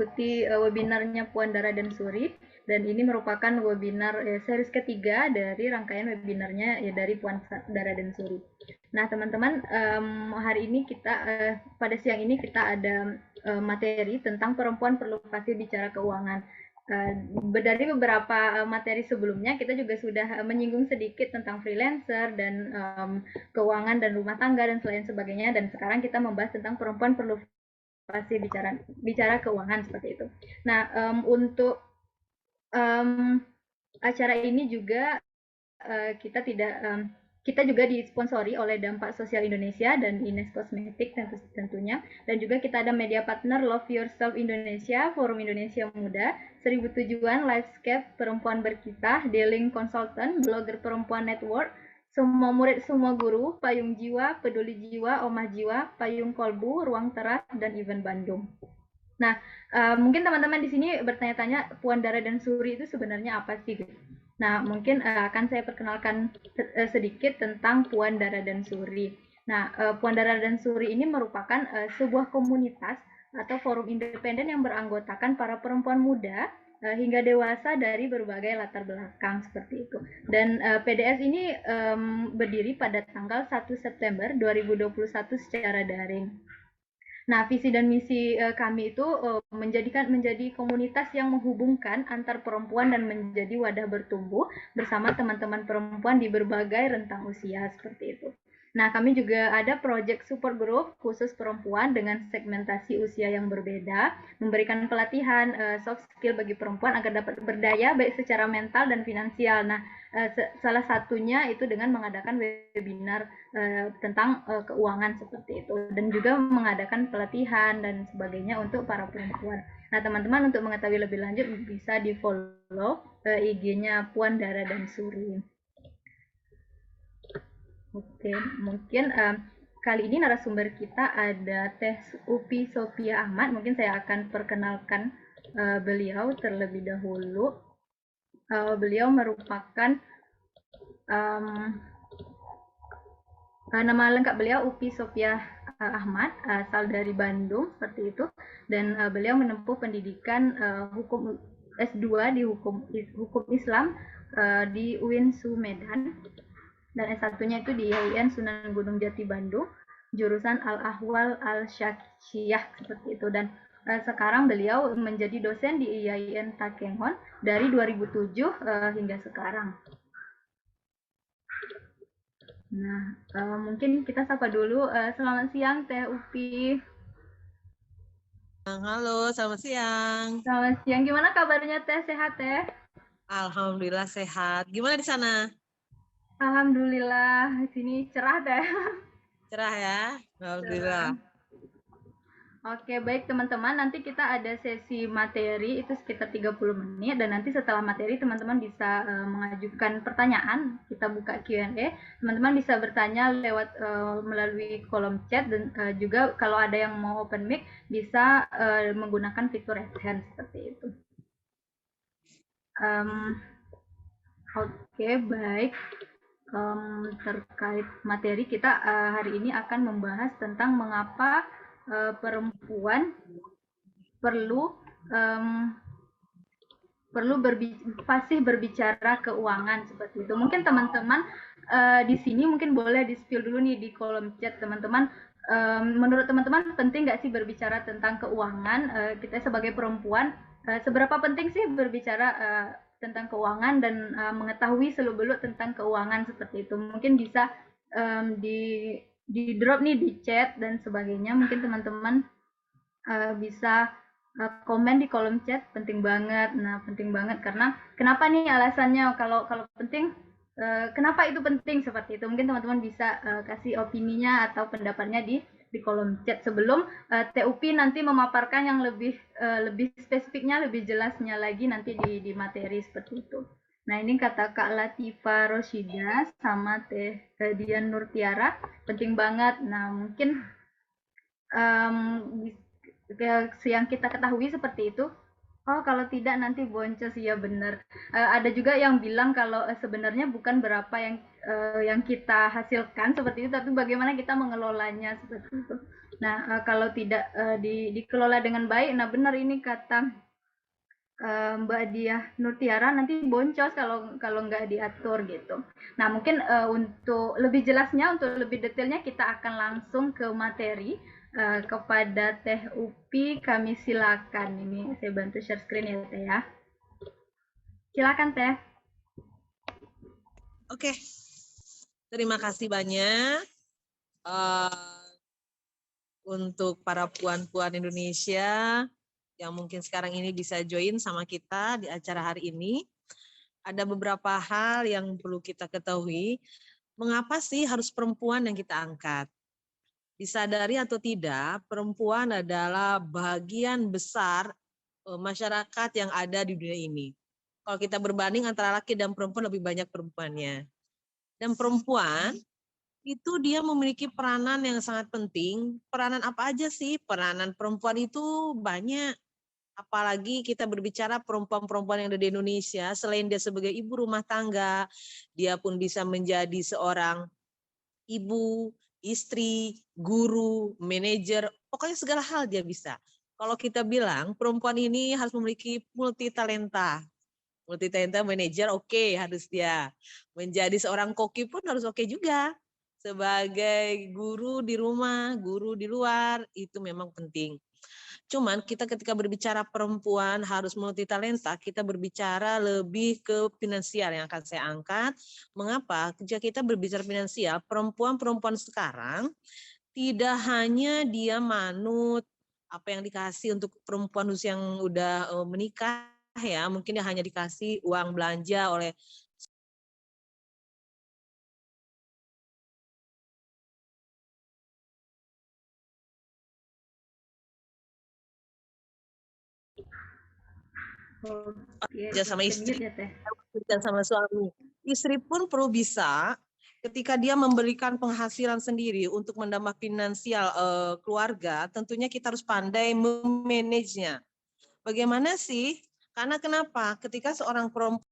mengikuti webinarnya Puan Dara dan Suri, dan ini merupakan webinar series ketiga dari rangkaian webinarnya ya dari Puan Dara dan Suri. Nah teman-teman, hari ini kita pada siang ini kita ada materi tentang perempuan perlu pasti bicara keuangan. Dari beberapa materi sebelumnya kita juga sudah menyinggung sedikit tentang freelancer dan keuangan dan rumah tangga dan selain sebagainya, dan sekarang kita membahas tentang perempuan perlu pasti bicara keuangan seperti itu. Nah, untuk acara ini juga kita tidak kita juga disponsori oleh Dampak Sosial Indonesia dan Ines Kosmetik tentunya, dan juga kita ada media partner Love Yourself Indonesia, Forum Indonesia Muda, 1000 Tujuan, Lifescape, Perempuan Berkisah, Dealing Consultant, Blogger Perempuan Network, Semua Murid Semua Guru, Payung Jiwa, Peduli Jiwa, Omah Jiwa, Payung Kolbu, Ruang Teras, dan Event Bandung. Nah, mungkin teman-teman di sini bertanya-tanya Puan Dara dan Suri itu sebenarnya apa sih? Nah, mungkin akan saya perkenalkan sedikit tentang Puan Dara dan Suri. Nah, Puan Dara dan Suri ini merupakan sebuah komunitas atau forum independen yang beranggotakan para perempuan muda hingga dewasa dari berbagai latar belakang seperti itu. Dan PDS ini berdiri pada tanggal 1 September 2021 secara daring. Nah, visi dan misi kami itu menjadi komunitas yang menghubungkan antar perempuan dan menjadi wadah bertumbuh bersama teman-teman perempuan di berbagai rentang usia seperti itu. Nah, kami juga ada project support group khusus perempuan dengan segmentasi usia yang berbeda, memberikan pelatihan soft skill bagi perempuan agar dapat berdaya baik secara mental dan finansial. Nah, salah satunya itu dengan mengadakan webinar tentang keuangan seperti itu, dan juga mengadakan pelatihan dan sebagainya untuk para perempuan. Nah, teman-teman untuk mengetahui lebih lanjut bisa di follow IG-nya Puan Dara dan Suri. Oke, mungkin kali ini narasumber kita ada Teh Upi Sophia Ahmad. Mungkin saya akan perkenalkan beliau terlebih dahulu. Beliau merupakan nama lengkap beliau Upi Sophia Ahmad, asal dari Bandung seperti itu, dan beliau menempuh pendidikan hukum S2 di hukum Islam di UIN Medan, dan S1-nya itu di IAIN Sunan Gunung Jati Bandung, jurusan Al-Ahwal Al-Syaksiyah seperti itu, dan sekarang beliau menjadi dosen di IAIN Takengon dari 2007 hingga sekarang. Nah, mungkin kita sapa dulu. Selamat siang, Teh Upi. Halo, selamat siang. Selamat siang. Gimana kabarnya, Teh? Sehat, Teh? Alhamdulillah sehat. Gimana di sana? Alhamdulillah, di sini cerah, Teh. Cerah ya? Alhamdulillah. Cerah. Oke, baik teman-teman. Nanti kita ada sesi materi itu sekitar 30 menit, dan nanti setelah materi teman-teman bisa mengajukan pertanyaan. Kita buka Q&A. Teman-teman bisa bertanya lewat melalui kolom chat, dan juga kalau ada yang mau open mic bisa menggunakan fitur raise hand seperti itu. Oke, baik. Terkait materi kita hari ini akan membahas tentang mengapa perempuan perlu fasih berbicara keuangan seperti itu. Mungkin teman-teman di sini mungkin boleh di-spill dulu nih di kolom chat teman-teman. Menurut teman-teman penting nggak sih berbicara tentang keuangan? Kita sebagai perempuan seberapa penting sih berbicara tentang keuangan dan mengetahui seluk-beluk tentang keuangan seperti itu? Mungkin bisa di drop nih di chat dan sebagainya. Mungkin teman-teman bisa komen di kolom chat. Penting banget. Nah, penting banget karena kenapa nih alasannya? Kalau penting, kenapa itu penting seperti itu? Mungkin teman-teman bisa kasih opininya atau pendapatnya di kolom chat sebelum TUP nanti memaparkan yang lebih spesifiknya, lebih jelasnya lagi nanti di materi seperti itu. Nah, ini kata Kak Latifa Roshida sama Teh Dian Nurtiara, penting banget. Nah, mungkin yang kita ketahui seperti itu. Oh, kalau tidak nanti boncos, ya benar. Ada juga yang bilang kalau sebenarnya bukan berapa yang kita hasilkan seperti itu, tapi bagaimana kita mengelolanya seperti itu. Nah, kalau tidak dikelola dengan baik, nah benar ini kata Mbak Diah Nurtiara, nanti boncos kalau nggak diatur gitu. Nah, mungkin untuk lebih jelasnya, untuk lebih detailnya kita akan langsung ke materi kepada Teh Upi. Kami silakan. Ini saya bantu share screen ya Teh ya. Silakan Teh. Oke, terima kasih banyak untuk para puan-puan Indonesia yang mungkin sekarang ini bisa join sama kita di acara hari ini. Ada beberapa hal yang perlu kita ketahui. Mengapa sih harus perempuan yang kita angkat? Disadari atau tidak, perempuan adalah bagian besar masyarakat yang ada di dunia ini. Kalau kita berbanding antara laki dan perempuan, lebih banyak perempuannya. Dan perempuan itu dia memiliki peranan yang sangat penting. Peranan apa aja sih? Peranan perempuan itu banyak. Apalagi kita berbicara perempuan-perempuan yang ada di Indonesia, selain dia sebagai ibu rumah tangga, dia pun bisa menjadi seorang ibu, istri, guru, manajer, pokoknya segala hal dia bisa. Kalau kita bilang perempuan ini harus memiliki multi talenta manajer oke, harus dia. Menjadi seorang koki pun harus oke juga. Sebagai guru di rumah, guru di luar, itu memang penting. Cuman kita ketika berbicara perempuan harus multitalenta, kita berbicara lebih ke finansial yang akan saya angkat. Mengapa? Jika kita berbicara finansial, perempuan-perempuan sekarang tidak hanya dia manut apa yang dikasih untuk perempuan usia yang udah menikah ya, mungkin dia hanya dikasih uang belanja oleh Oke, sama istri ya Teh. dan sama suami. Istri pun perlu bisa ketika dia memberikan penghasilan sendiri untuk menambah finansial keluarga, tentunya kita harus pandai memanagenya. Bagaimana sih? Karena kenapa? Ketika seorang perempuan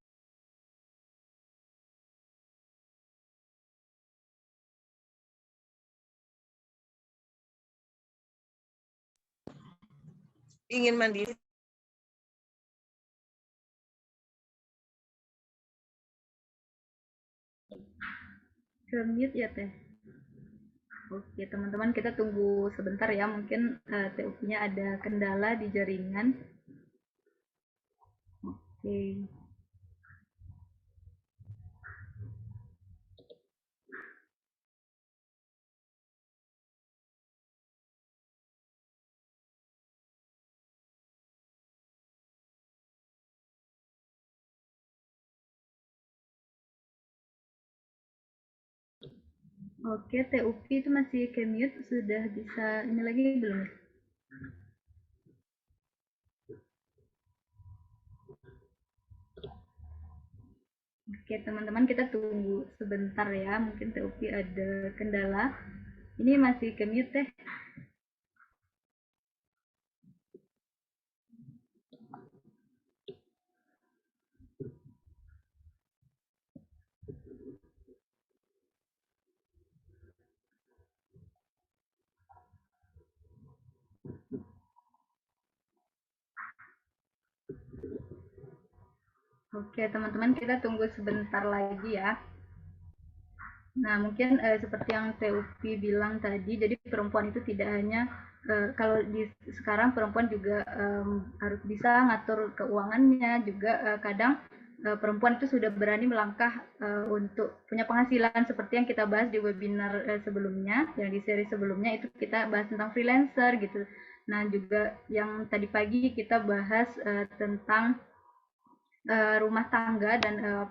ingin mandiri, Ke mute ya Teh. Oke, teman-teman kita tunggu sebentar ya. Mungkin TUP-nya ada kendala di jaringan. Oke. Oke, TUP itu masih ke mute, sudah bisa ini lagi belum? Oke, teman-teman kita tunggu sebentar ya. Mungkin TUP ada kendala. Ini masih ke mute teh. Oke, teman-teman kita tunggu sebentar lagi ya. Nah, mungkin seperti yang Teupi bilang tadi, jadi perempuan itu tidak hanya kalau di sekarang perempuan juga harus bisa ngatur keuangannya, juga kadang perempuan itu sudah berani melangkah untuk punya penghasilan seperti yang kita bahas di webinar sebelumnya, yang di seri sebelumnya itu kita bahas tentang freelancer gitu. Nah, juga yang tadi pagi kita bahas tentang rumah tangga dan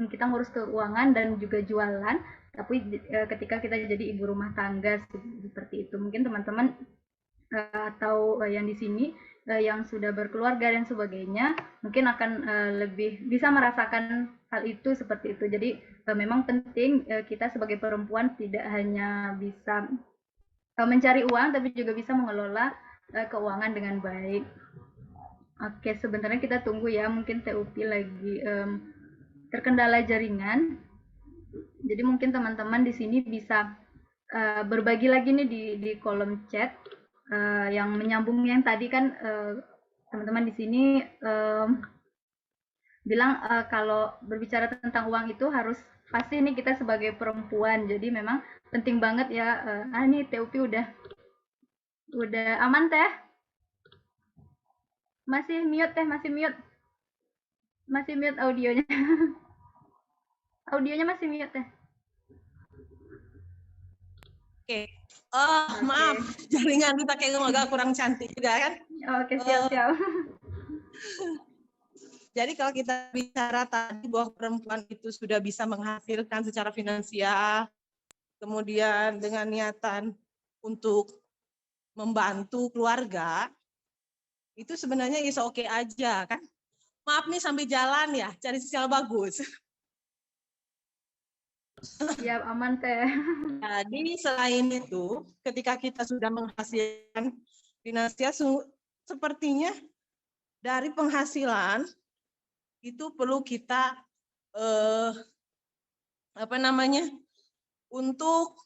kita ngurus keuangan dan juga jualan, tapi ketika kita jadi ibu rumah tangga seperti itu mungkin teman-teman atau yang di sini yang sudah berkeluarga dan sebagainya mungkin akan lebih bisa merasakan hal itu seperti itu. Jadi memang penting kita sebagai perempuan tidak hanya bisa mencari uang tapi juga bisa mengelola keuangan dengan baik. Oke, sebenarnya kita tunggu ya. Mungkin TUP lagi terkendala jaringan. Jadi mungkin teman-teman di sini bisa berbagi lagi nih di kolom chat yang menyambung yang tadi kan teman-teman di sini bilang kalau berbicara tentang uang itu harus pasti nih kita sebagai perempuan. Jadi memang penting banget ya. Nih TUP udah aman teh? Masih mute teh, masih mute. Masih mute audionya. Audionya masih mute teh. Oke. Oh, maaf, jaringan kita kayak agak kurang cantik juga kan? Oke, siap-siap. Jadi kalau kita bicara tadi bahwa perempuan itu sudah bisa menghasilkan secara finansial, kemudian dengan niatan untuk membantu keluarga, itu sebenarnya is oke aja kan? Maaf nih sambil jalan ya, cari sinyal bagus. Siap, aman teh. Jadi selain itu, ketika kita sudah menghasilkan finansial, sepertinya dari penghasilan itu perlu kita untuk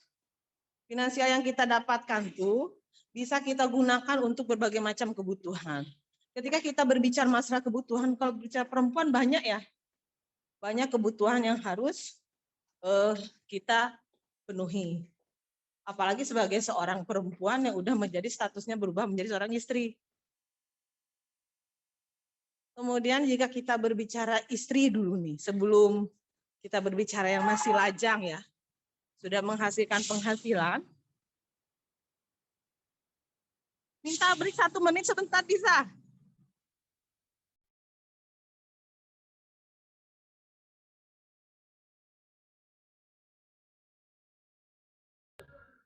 finansial yang kita dapatkan tuh bisa kita gunakan untuk berbagai macam kebutuhan. Ketika kita berbicara masalah kebutuhan, kalau bicara perempuan banyak ya, banyak kebutuhan yang harus kita penuhi. Apalagi sebagai seorang perempuan yang udah menjadi statusnya berubah menjadi seorang istri. Kemudian jika kita berbicara istri dulu nih, sebelum kita berbicara yang masih lajang ya, sudah menghasilkan penghasilan, minta beri 1 menit sebentar bisa.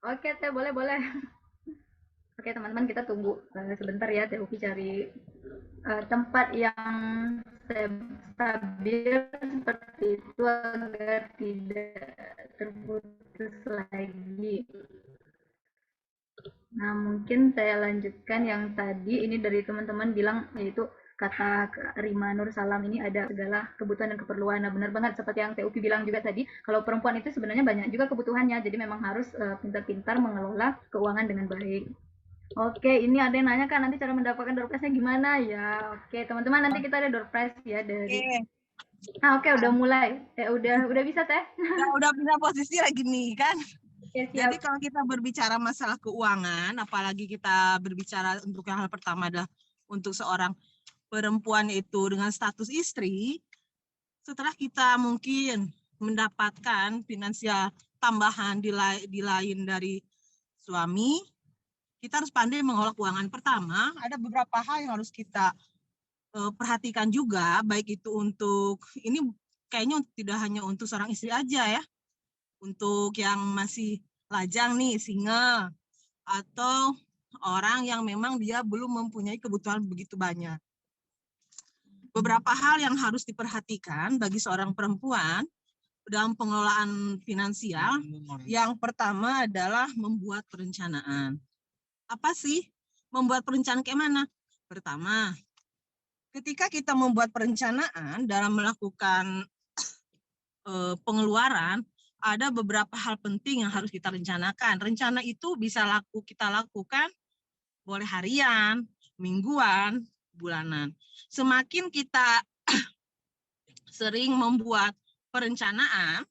Oke teh, boleh. Oke teman-teman, kita tunggu sebentar ya Teh Upi cari tempat yang stabil seperti itu agar tidak terputus lagi. Nah, mungkin saya lanjutkan yang tadi ini dari teman-teman bilang, yaitu kata Rima Nur Salam ini ada segala kebutuhan dan keperluan. Nah, benar banget seperti yang TUP bilang juga tadi, kalau perempuan itu sebenarnya banyak juga kebutuhannya, jadi memang harus pintar-pintar mengelola keuangan dengan baik. Oke, ini ada yang nanya kan nanti cara mendapatkan door prize-nya gimana ya? Oke, teman-teman nanti kita ada door prize ya dari. Oke, udah mulai. Udah bisa teh? Udah pindah posisi lagi nih kan. Oke, siap. Jadi kalau kita berbicara masalah keuangan, apalagi kita berbicara untuk yang hal pertama adalah untuk seorang perempuan itu dengan status istri, setelah kita mungkin mendapatkan finansial tambahan di lain dari suami, kita harus pandai mengelola keuangan. Pertama, ada beberapa hal yang harus kita perhatikan juga, baik itu untuk, ini kayaknya tidak hanya untuk seorang istri aja ya, untuk yang masih lajang nih, single, atau orang yang memang dia belum mempunyai kebutuhan begitu banyak. Beberapa hal yang harus diperhatikan bagi seorang perempuan dalam pengelolaan finansial. Yang pertama adalah membuat perencanaan. Apa sih membuat perencanaan kayak mana? Pertama, ketika kita membuat perencanaan dalam melakukan pengeluaran, ada beberapa hal penting yang harus kita rencanakan. Rencana itu bisa kita lakukan boleh harian, mingguan, bulanan. Semakin kita sering membuat perencanaan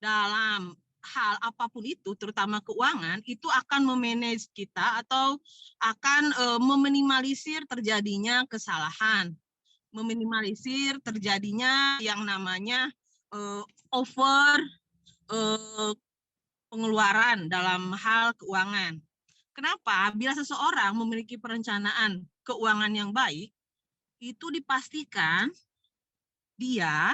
dalam hal apapun itu, terutama keuangan, itu akan memanage kita atau akan meminimalisir terjadinya kesalahan, meminimalisir terjadinya yang namanya over pengeluaran dalam hal keuangan. Kenapa? Bila seseorang memiliki perencanaan keuangan yang baik, itu dipastikan dia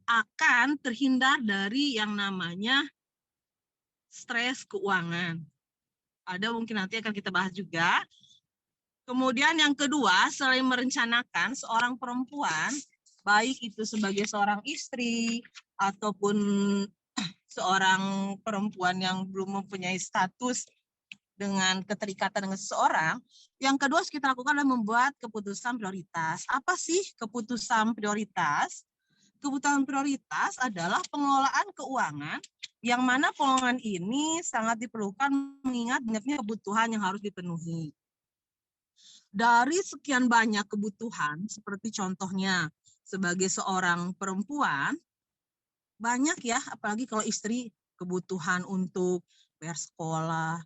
akan terhindar dari yang namanya stres keuangan. Ada mungkin nanti akan kita bahas juga. Kemudian yang kedua, selain merencanakan, seorang perempuan, baik itu sebagai seorang istri ataupun seorang perempuan yang belum mempunyai status dengan keterikatan dengan seseorang, yang kedua harus kita lakukan adalah membuat keputusan prioritas. Apa sih keputusan prioritas? Kebutuhan prioritas adalah pengelolaan keuangan Yang mana pengelolaan ini sangat diperlukan mengingat banyaknya kebutuhan yang harus dipenuhi. Dari sekian banyak kebutuhan, seperti contohnya sebagai seorang perempuan, banyak ya, apalagi kalau istri, kebutuhan untuk bayar sekolah,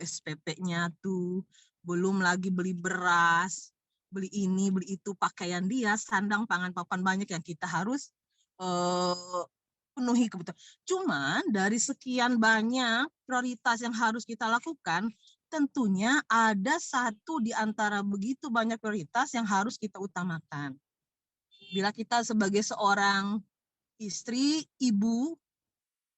SPP-nya tuh, belum lagi beli beras, beli ini, beli itu, pakaian dia, sandang, pangan, papan, banyak yang kita harus penuhi kebutuhan. Cuman dari sekian banyak prioritas yang harus kita lakukan, tentunya ada satu di antara begitu banyak prioritas yang harus kita utamakan. Bila kita sebagai seorang istri, ibu,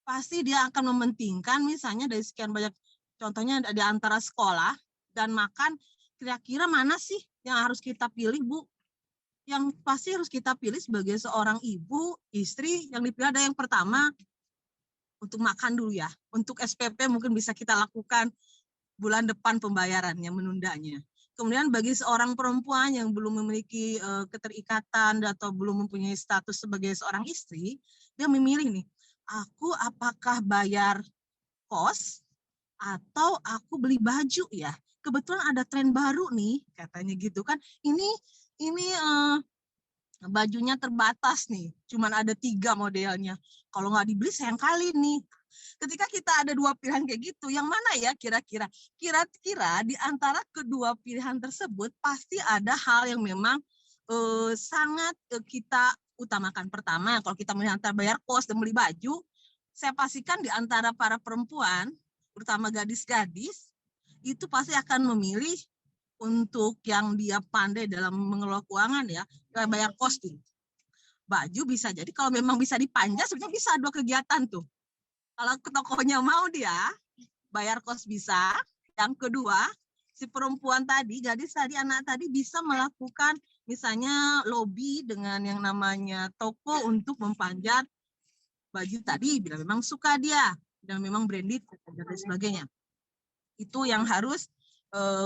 pasti dia akan mementingkan misalnya dari sekian banyak, contohnya di antara sekolah dan makan, kira-kira mana sih yang harus kita pilih, Bu? Yang pasti harus kita pilih sebagai seorang ibu, istri, yang dipilih ada yang pertama, untuk makan dulu ya. Untuk SPP mungkin bisa kita lakukan bulan depan pembayarannya, menundanya. Kemudian bagi seorang perempuan yang belum memiliki keterikatan atau belum mempunyai status sebagai seorang istri, dia memilih nih, aku apakah bayar kos atau aku beli baju ya. Kebetulan ada tren baru nih, katanya gitu kan. Ini bajunya terbatas nih, cuman ada 3 modelnya. Kalau nggak dibeli sayang kali nih. Ketika kita ada 2 pilihan kayak gitu, yang mana ya kira-kira? Kira-kira di antara kedua pilihan tersebut pasti ada hal yang memang sangat kita utamakan. Pertama, kalau kita memilih antara bayar kos dan beli baju, saya pastikan di antara para perempuan, terutama gadis-gadis, itu pasti akan memilih untuk yang dia pandai dalam mengelola keuangan ya, bayar kos tuh. Baju bisa jadi kalau memang bisa dipanjang, sebenarnya bisa 2 kegiatan tuh. Kalau ke tokonya mau dia, bayar kos bisa. Yang kedua, si perempuan tadi, gadis tadi, anak tadi bisa melakukan misalnya lobby dengan yang namanya toko untuk mempanjat baju tadi, bila memang suka dia, dan memang branded, dan sebagainya. Itu yang harus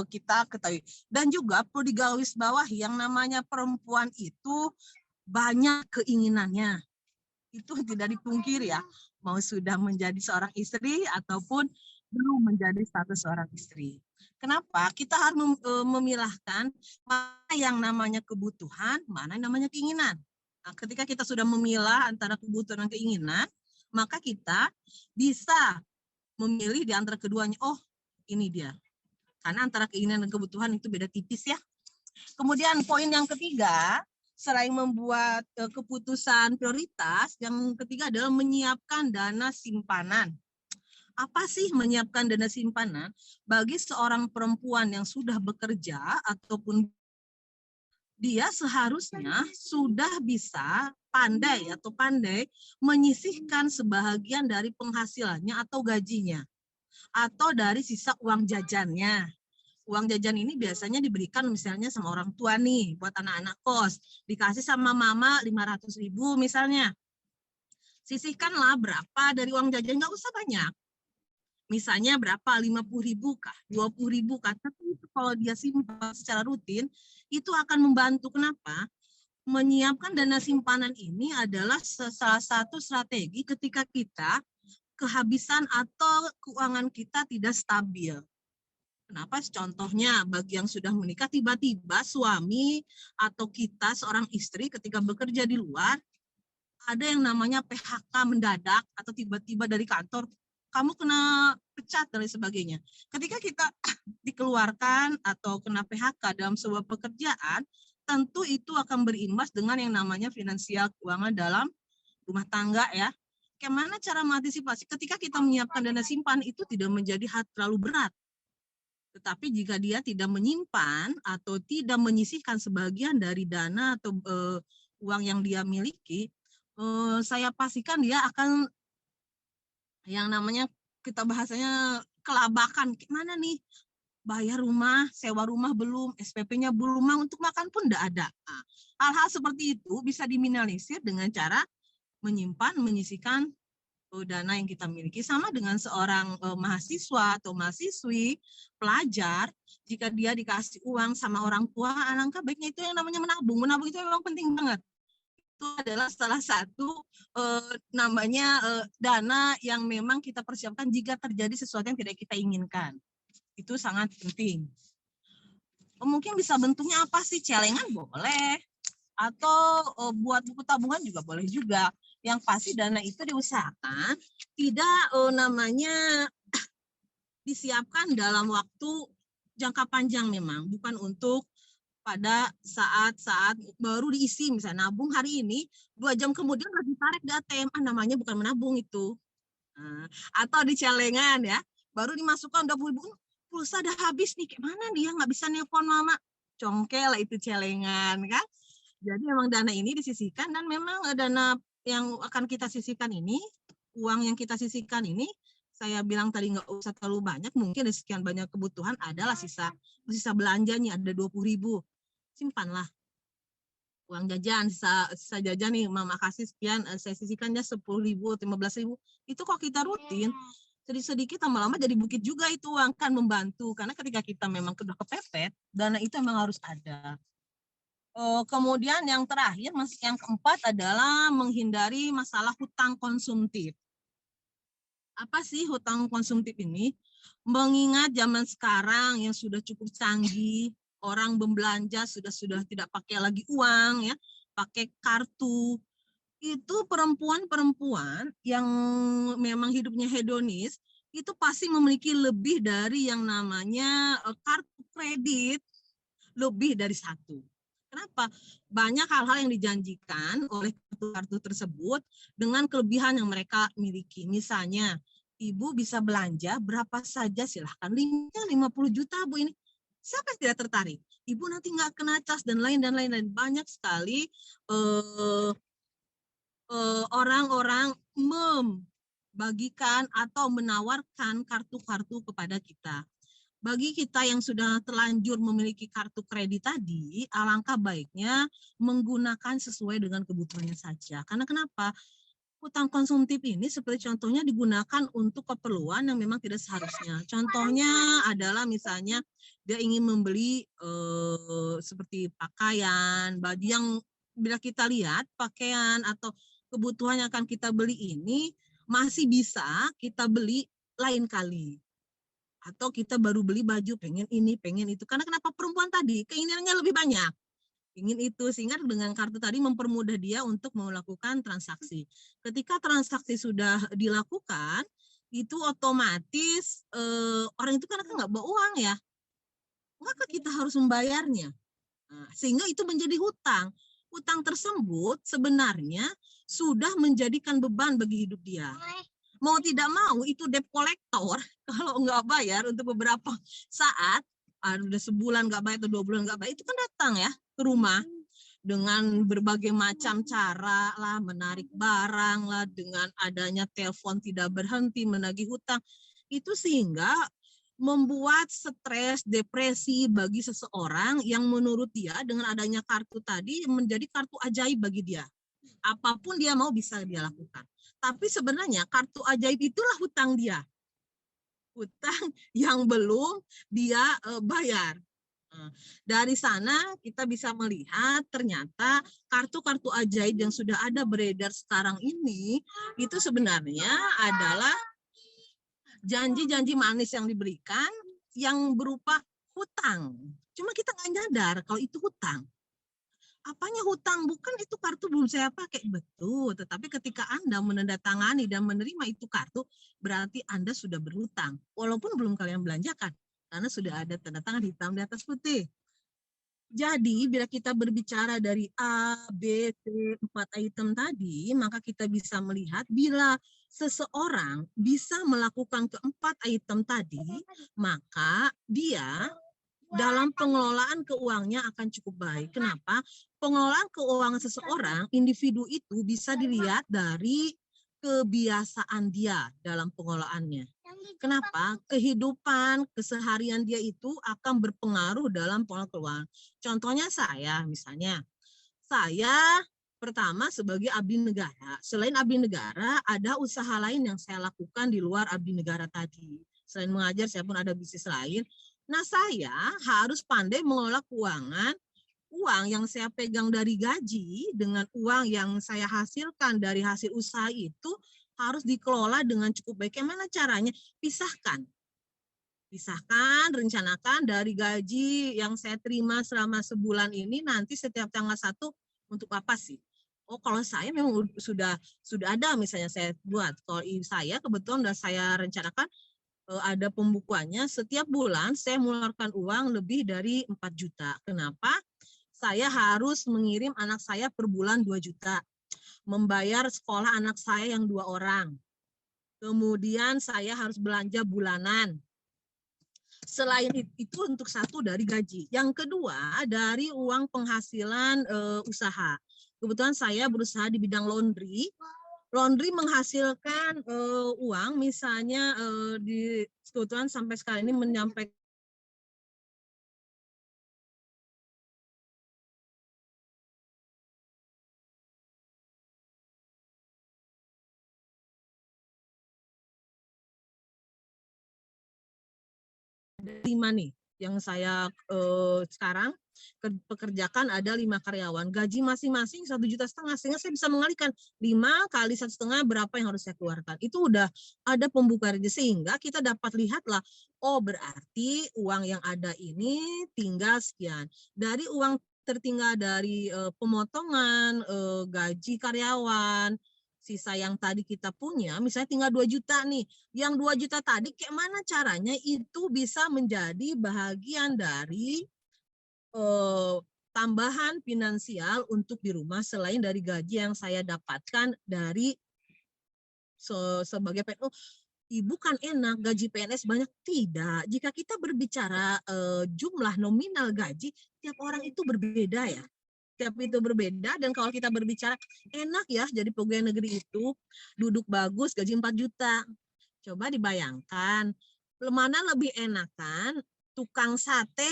kita ketahui. Dan juga perlu digarisbawahi yang namanya perempuan itu banyak keinginannya. Itu tidak dipungkiri ya, mau sudah menjadi seorang istri ataupun belum menjadi status seorang istri. Kenapa? Kita harus memilahkan mana yang namanya kebutuhan, mana yang namanya keinginan. Nah, ketika kita sudah memilah antara kebutuhan dan keinginan, maka kita bisa memilih di antara keduanya. Oh, ini dia. Karena antara keinginan dan kebutuhan itu beda tipis ya. Kemudian poin yang ketiga, selain membuat keputusan prioritas, yang ketiga adalah menyiapkan dana simpanan. Apa sih menyiapkan dana simpanan? Bagi seorang perempuan yang sudah bekerja ataupun dia seharusnya sudah bisa pandai menyisihkan sebahagian dari penghasilannya atau gajinya atau dari sisa uang jajannya. Uang jajan ini biasanya diberikan misalnya sama orang tua nih buat anak-anak kos, dikasih sama mama 500.000 misalnya. Sisihkanlah berapa dari uang jajan, nggak usah banyak. Misalnya berapa, 50.000 kah, 20.000 kah, tapi itu kalau dia simpan secara rutin, itu akan membantu. Kenapa? Menyiapkan dana simpanan ini adalah salah satu strategi ketika kita kehabisan atau keuangan kita tidak stabil. Kenapa? Contohnya bagi yang sudah menikah, tiba-tiba suami atau kita seorang istri ketika bekerja di luar, ada yang namanya PHK mendadak atau tiba-tiba dari kantor, kamu kena pecat dan lain sebagainya. Ketika kita dikeluarkan atau kena PHK dalam sebuah pekerjaan, tentu itu akan berimbas dengan yang namanya finansial keuangan dalam rumah tangga ya. Bagaimana cara mengantisipasi? Ketika kita menyiapkan dana simpan itu tidak menjadi hal terlalu berat. Tetapi jika dia tidak menyimpan atau tidak menyisihkan sebagian dari dana atau uang yang dia miliki, saya pastikan dia akan yang namanya kita bahasanya kelabakan. Gimana nih? Bayar rumah, sewa rumah belum, SPP-nya belum, untuk makan pun tidak ada. Nah, hal-hal seperti itu bisa diminimalisir dengan cara menyimpan, menyisihkan dana yang kita miliki. Sama dengan seorang mahasiswa atau mahasiswi, pelajar, jika dia dikasih uang sama orang tua, alangkah baiknya itu yang namanya menabung. Menabung itu memang penting banget. itu adalah salah satu namanya dana yang memang kita persiapkan jika terjadi sesuatu yang tidak kita inginkan. Itu sangat penting. Mungkin bisa bentuknya apa sih? Celengan boleh, atau buat buku tabungan juga boleh juga. Yang pasti dana itu diusahakan tidak namanya disiapkan dalam waktu jangka panjang, memang bukan untuk pada saat-saat baru diisi, misalnya nabung hari ini 2 jam kemudian harus ditarik di ATM, namanya bukan menabung itu. Atau di celengan ya, baru dimasukkan 20.000, pulsa udah habis nih, kayak mana dia nggak bisa nelpon mama, congkel itu celengan kan. Jadi memang dana ini disisihkan, dan memang dana yang akan kita sisihkan ini, uang yang kita sisihkan ini, saya bilang tadi nggak usah terlalu banyak, mungkin ada sekian banyak kebutuhan, adalah sisa belanjanya ada 20.000, simpanlah uang jajan, sisa jajan nih mama kasih sekian, saya sisihkannya 10.000 atau 15.000, itu kok kita rutin sedikit lama-lama jadi bukit juga, itu uang kan membantu, karena ketika kita memang sudah kepepet, dana itu memang harus ada. Kemudian yang terakhir, yang keempat adalah menghindari masalah hutang konsumtif. Apa sih hutang konsumtif ini? Mengingat zaman sekarang yang sudah cukup canggih, orang berbelanja sudah tidak pakai lagi uang ya, pakai kartu. Itu perempuan-perempuan yang memang hidupnya hedonis itu pasti memiliki lebih dari yang namanya kartu kredit, lebih dari satu. Kenapa? Banyak hal-hal yang dijanjikan oleh kartu-kartu tersebut dengan kelebihan yang mereka miliki. Misalnya, ibu bisa belanja berapa saja, silahkan. Limitnya 50 juta, Bu, ini. Siapa yang tidak tertarik? Ibu nanti nggak kena cas, dan lain-lain. Banyak sekali orang-orang membagikan atau menawarkan kartu-kartu kepada kita. Bagi kita yang sudah terlanjur memiliki kartu kredit tadi, alangkah baiknya menggunakan sesuai dengan kebutuhannya saja. Karena kenapa? Hutang konsumtif ini seperti contohnya digunakan untuk keperluan yang memang tidak seharusnya. Contohnya adalah misalnya dia ingin membeli seperti pakaian, baju yang bila kita lihat pakaian atau kebutuhan yang akan kita beli ini masih bisa kita beli lain kali. Atau kita baru beli baju, pengen ini, pengen itu. Karena kenapa? Perempuan tadi keinginannya lebih banyak. Ingin itu, sehingga dengan kartu tadi mempermudah dia untuk melakukan transaksi. Ketika transaksi sudah dilakukan, itu otomatis orang itu kan nggak bawa uang ya. Maka kita harus membayarnya. Sehingga itu menjadi hutang. Hutang tersebut sebenarnya sudah menjadikan beban bagi hidup dia. Mau tidak mau itu debt collector, kalau nggak bayar untuk beberapa saat, udah sebulan nggak bayar atau 2 bulan nggak bayar, itu kan datang ya ke rumah dengan berbagai macam cara lah, menarik barang lah, dengan adanya telepon tidak berhenti, menagih hutang, itu sehingga membuat stres, depresi bagi seseorang yang menurut dia dengan adanya kartu tadi menjadi kartu ajaib bagi dia. Apapun dia mau bisa dia lakukan. Tapi sebenarnya kartu ajaib itulah hutang dia. Hutang yang belum dia bayar. Dari sana kita bisa melihat ternyata kartu-kartu ajaib yang sudah ada beredar sekarang ini itu sebenarnya adalah janji-janji manis yang diberikan yang berupa hutang. Cuma kita nggak nyadar kalau itu hutang. Apanya hutang? Bukan itu kartu belum saya pakai. Betul, tetapi ketika Anda menandatangani dan menerima itu kartu, berarti Anda sudah berhutang. Walaupun belum kalian belanjakan, karena sudah ada tanda tangan hitam di atas putih. Jadi, bila kita berbicara dari A, B, C, 4 item tadi, maka kita bisa melihat bila seseorang bisa melakukan keempat item tadi, maka dia dalam pengelolaan keuangannya akan cukup baik. Kenapa? Pengelolaan keuangan seseorang, individu itu bisa dilihat dari kebiasaan dia dalam pengelolaannya. Kenapa? Kehidupan, keseharian dia itu akan berpengaruh dalam pengelolaan keuangan. Contohnya saya, misalnya, saya pertama sebagai abdi negara. Selain abdi negara, ada usaha lain yang saya lakukan di luar abdi negara tadi. Selain mengajar, saya pun ada bisnis lain. Nah, saya harus pandai mengelola keuangan uang yang saya pegang dari gaji dengan uang yang saya hasilkan dari hasil usaha itu harus dikelola dengan cukup baik. Gimana caranya? Pisahkan, rencanakan dari gaji yang saya terima selama sebulan ini nanti setiap tanggal 1 untuk apa sih? Oh, kalau saya memang sudah ada misalnya saya buat. Kalau saya kebetulan sudah saya rencanakan ada pembukuannya, setiap bulan saya mengeluarkan uang lebih dari 4 juta. Kenapa? Saya harus mengirim anak saya per bulan 2 juta. Membayar sekolah anak saya yang 2 orang. Kemudian saya harus belanja bulanan. Selain itu untuk satu dari gaji. Yang kedua dari uang penghasilan usaha. Kebetulan saya berusaha di bidang laundry. Laundry menghasilkan uang, misalnya di kebetulan sampai sekarang ini menyampaikan ada 5 nih yang saya sekarang pekerjakan, ada 5 karyawan, gaji masing-masing 1,5 juta, sehingga saya bisa mengalihkan 5 kali 1,5 berapa yang harus saya keluarkan. Itu udah ada pembukaan, sehingga kita dapat lihatlah, oh berarti uang yang ada ini tinggal sekian. Dari uang tertinggal dari pemotongan gaji karyawan, sisa yang tadi kita punya, misalnya tinggal 2 juta nih. Yang 2 juta tadi kayak mana caranya itu bisa menjadi bahagian dari tambahan finansial untuk di rumah selain dari gaji yang saya dapatkan dari sebagai PNS. Ibu kan enak gaji PNS banyak, tidak. Jika kita berbicara jumlah nominal gaji, tiap orang itu berbeda ya. Tiap itu berbeda, dan kalau kita berbicara enak ya jadi pegawai negeri itu duduk bagus gaji 4 juta. Coba dibayangkan mana lebih enakan tukang sate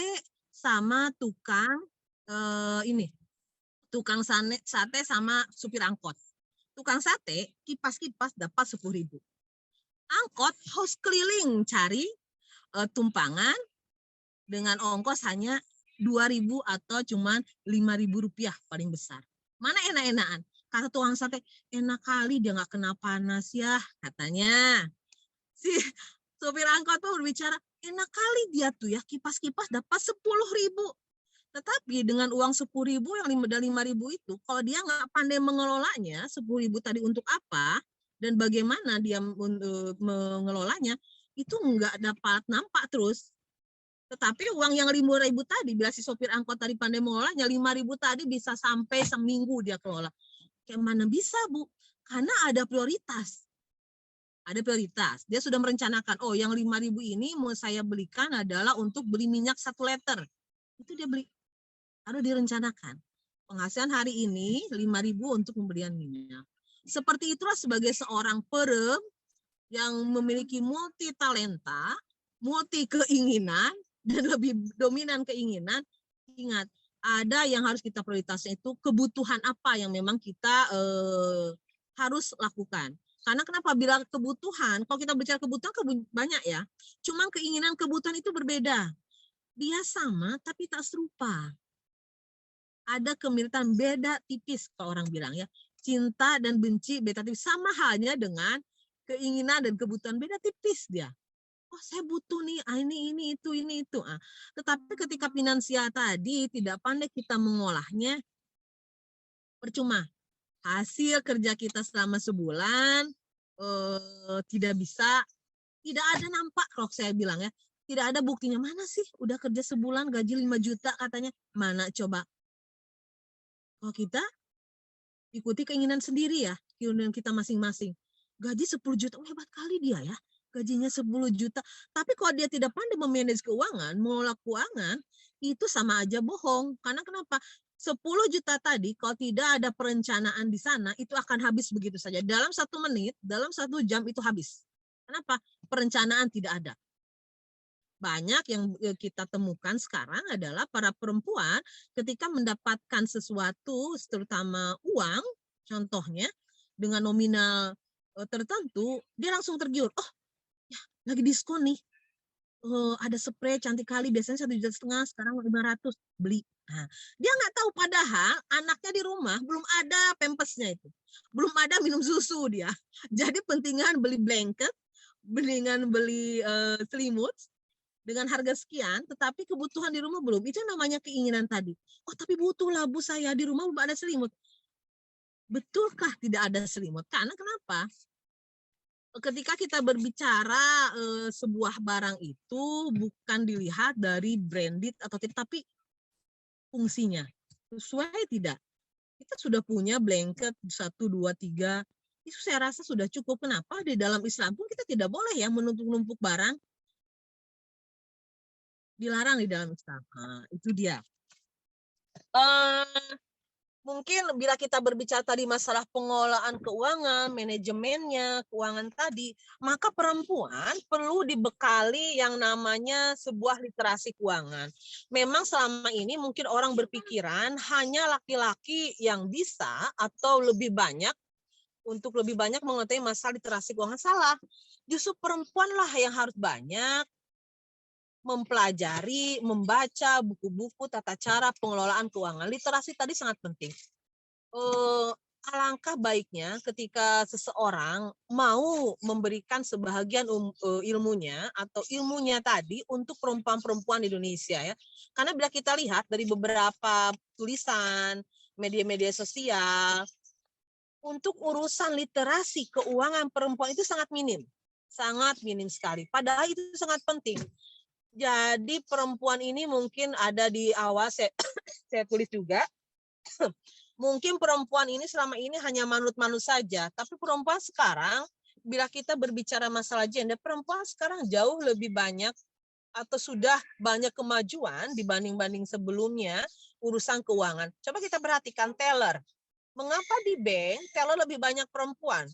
sama tukang tukang sate sama supir angkot. Tukang sate kipas-kipas dapat 10.000. Angkot harus keliling cari tumpangan dengan ongkos hanya 2.000 atau cuma 5.000 rupiah paling besar. Mana enak-enakan? Kata tukang sate, enak kali dia nggak kena panas ya, katanya. Si sopir angkot tuh berbicara, enak kali dia tuh ya kipas-kipas dapat 10.000. Tetapi dengan uang 10.000 yang 5.000 itu, kalau dia nggak pandai mengelolanya, 10.000 tadi untuk apa dan bagaimana dia mengelolanya, itu nggak dapat nampak terus. Tetapi uang yang 5.000 tadi, bila si sopir angkot tadi pandai mengolahnya, 5.000 tadi bisa sampai seminggu dia kelola. Kayak mana bisa, Bu? Karena ada prioritas. Ada prioritas. Dia sudah merencanakan, oh yang 5.000 ini mau saya belikan adalah untuk beli minyak 1 liter. Itu dia beli. Harus direncanakan. Penghasilan hari ini 5.000 untuk pembelian minyak. Seperti itulah sebagai seorang perem yang memiliki multi talenta, multi keinginan, dan lebih dominan keinginan. Ingat, ada yang harus kita prioritaskan itu kebutuhan apa yang memang kita harus lakukan. Karena kenapa? Bila kebutuhan, kalau kita bicara kebutuhan banyak ya. Cuma keinginan kebutuhan itu berbeda. Dia sama tapi tak serupa. Ada kemiripan beda tipis kalau orang bilang ya. Cinta dan benci beda tipis. Sama halnya dengan keinginan dan kebutuhan beda tipis dia. Oh saya butuh nih, ini, itu. Tetapi ketika finansial tadi tidak pandai kita mengolahnya, percuma. Hasil kerja kita selama sebulan tidak ada nampak kalau saya bilang ya. Tidak ada buktinya. Mana sih udah kerja sebulan gaji 5 juta katanya. Mana coba. Kalau kita ikuti keinginan sendiri ya, keinginan kita masing-masing. Gaji 10 juta, hebat kali dia ya. Gajinya 10 juta. Tapi kalau dia tidak pandai memanage keuangan, mengelola keuangan, itu sama aja bohong. Karena kenapa? 10 juta tadi, kalau tidak ada perencanaan di sana, itu akan habis begitu saja. Dalam 1 menit, dalam 1 jam itu habis. Kenapa? Perencanaan tidak ada. Banyak yang kita temukan sekarang adalah para perempuan ketika mendapatkan sesuatu, terutama uang, contohnya, dengan nominal tertentu, dia langsung tergiur. Oh, ya, lagi diskon nih. ada spray cantik kali, biasanya 1,5 juta, sekarang 500 beli. Nah, dia nggak tahu padahal anaknya di rumah belum ada pampasnya itu. Belum ada minum susu dia. Jadi pentingan beli blanket, mendingan beli selimut dengan harga sekian, tetapi kebutuhan di rumah belum. Itu namanya keinginan tadi. Oh, tapi butuh lah Bu, saya di rumah belum ada selimut. Betulkah tidak ada selimut? Karena kenapa? Ketika kita berbicara sebuah barang itu bukan dilihat dari branded atau tidak, tapi fungsinya. Sesuai tidak? Kita sudah punya blanket 1, 2, 3. Itu saya rasa sudah cukup. Kenapa? Di dalam Islam pun kita tidak boleh ya menumpuk-numpuk barang. Dilarang di dalam Islam. Nah, itu dia. Mungkin bila kita berbicara tadi masalah pengelolaan keuangan, manajemennya, keuangan tadi, maka perempuan perlu dibekali yang namanya sebuah literasi keuangan. Memang selama ini mungkin orang berpikiran hanya laki-laki yang bisa atau lebih banyak untuk lebih banyak mengetahui masalah literasi keuangan. Salah. Justru perempuanlah yang harus banyak mempelajari, membaca buku-buku tata cara pengelolaan keuangan. Literasi tadi sangat penting. Alangkah baiknya ketika seseorang mau memberikan sebahagian ilmunya atau ilmunya tadi untuk perempuan-perempuan Indonesia ya. Karena bila kita lihat dari beberapa tulisan, media-media sosial, untuk urusan literasi keuangan perempuan itu sangat minim sekali. Padahal itu sangat penting. Jadi perempuan ini mungkin ada di awal saya tulis juga. Mungkin perempuan ini selama ini hanya manut-manut saja, tapi perempuan sekarang bila kita berbicara masalah gender, perempuan sekarang jauh lebih banyak atau sudah banyak kemajuan dibanding sebelumnya urusan keuangan. Coba kita perhatikan teller. Mengapa di bank teller lebih banyak perempuan?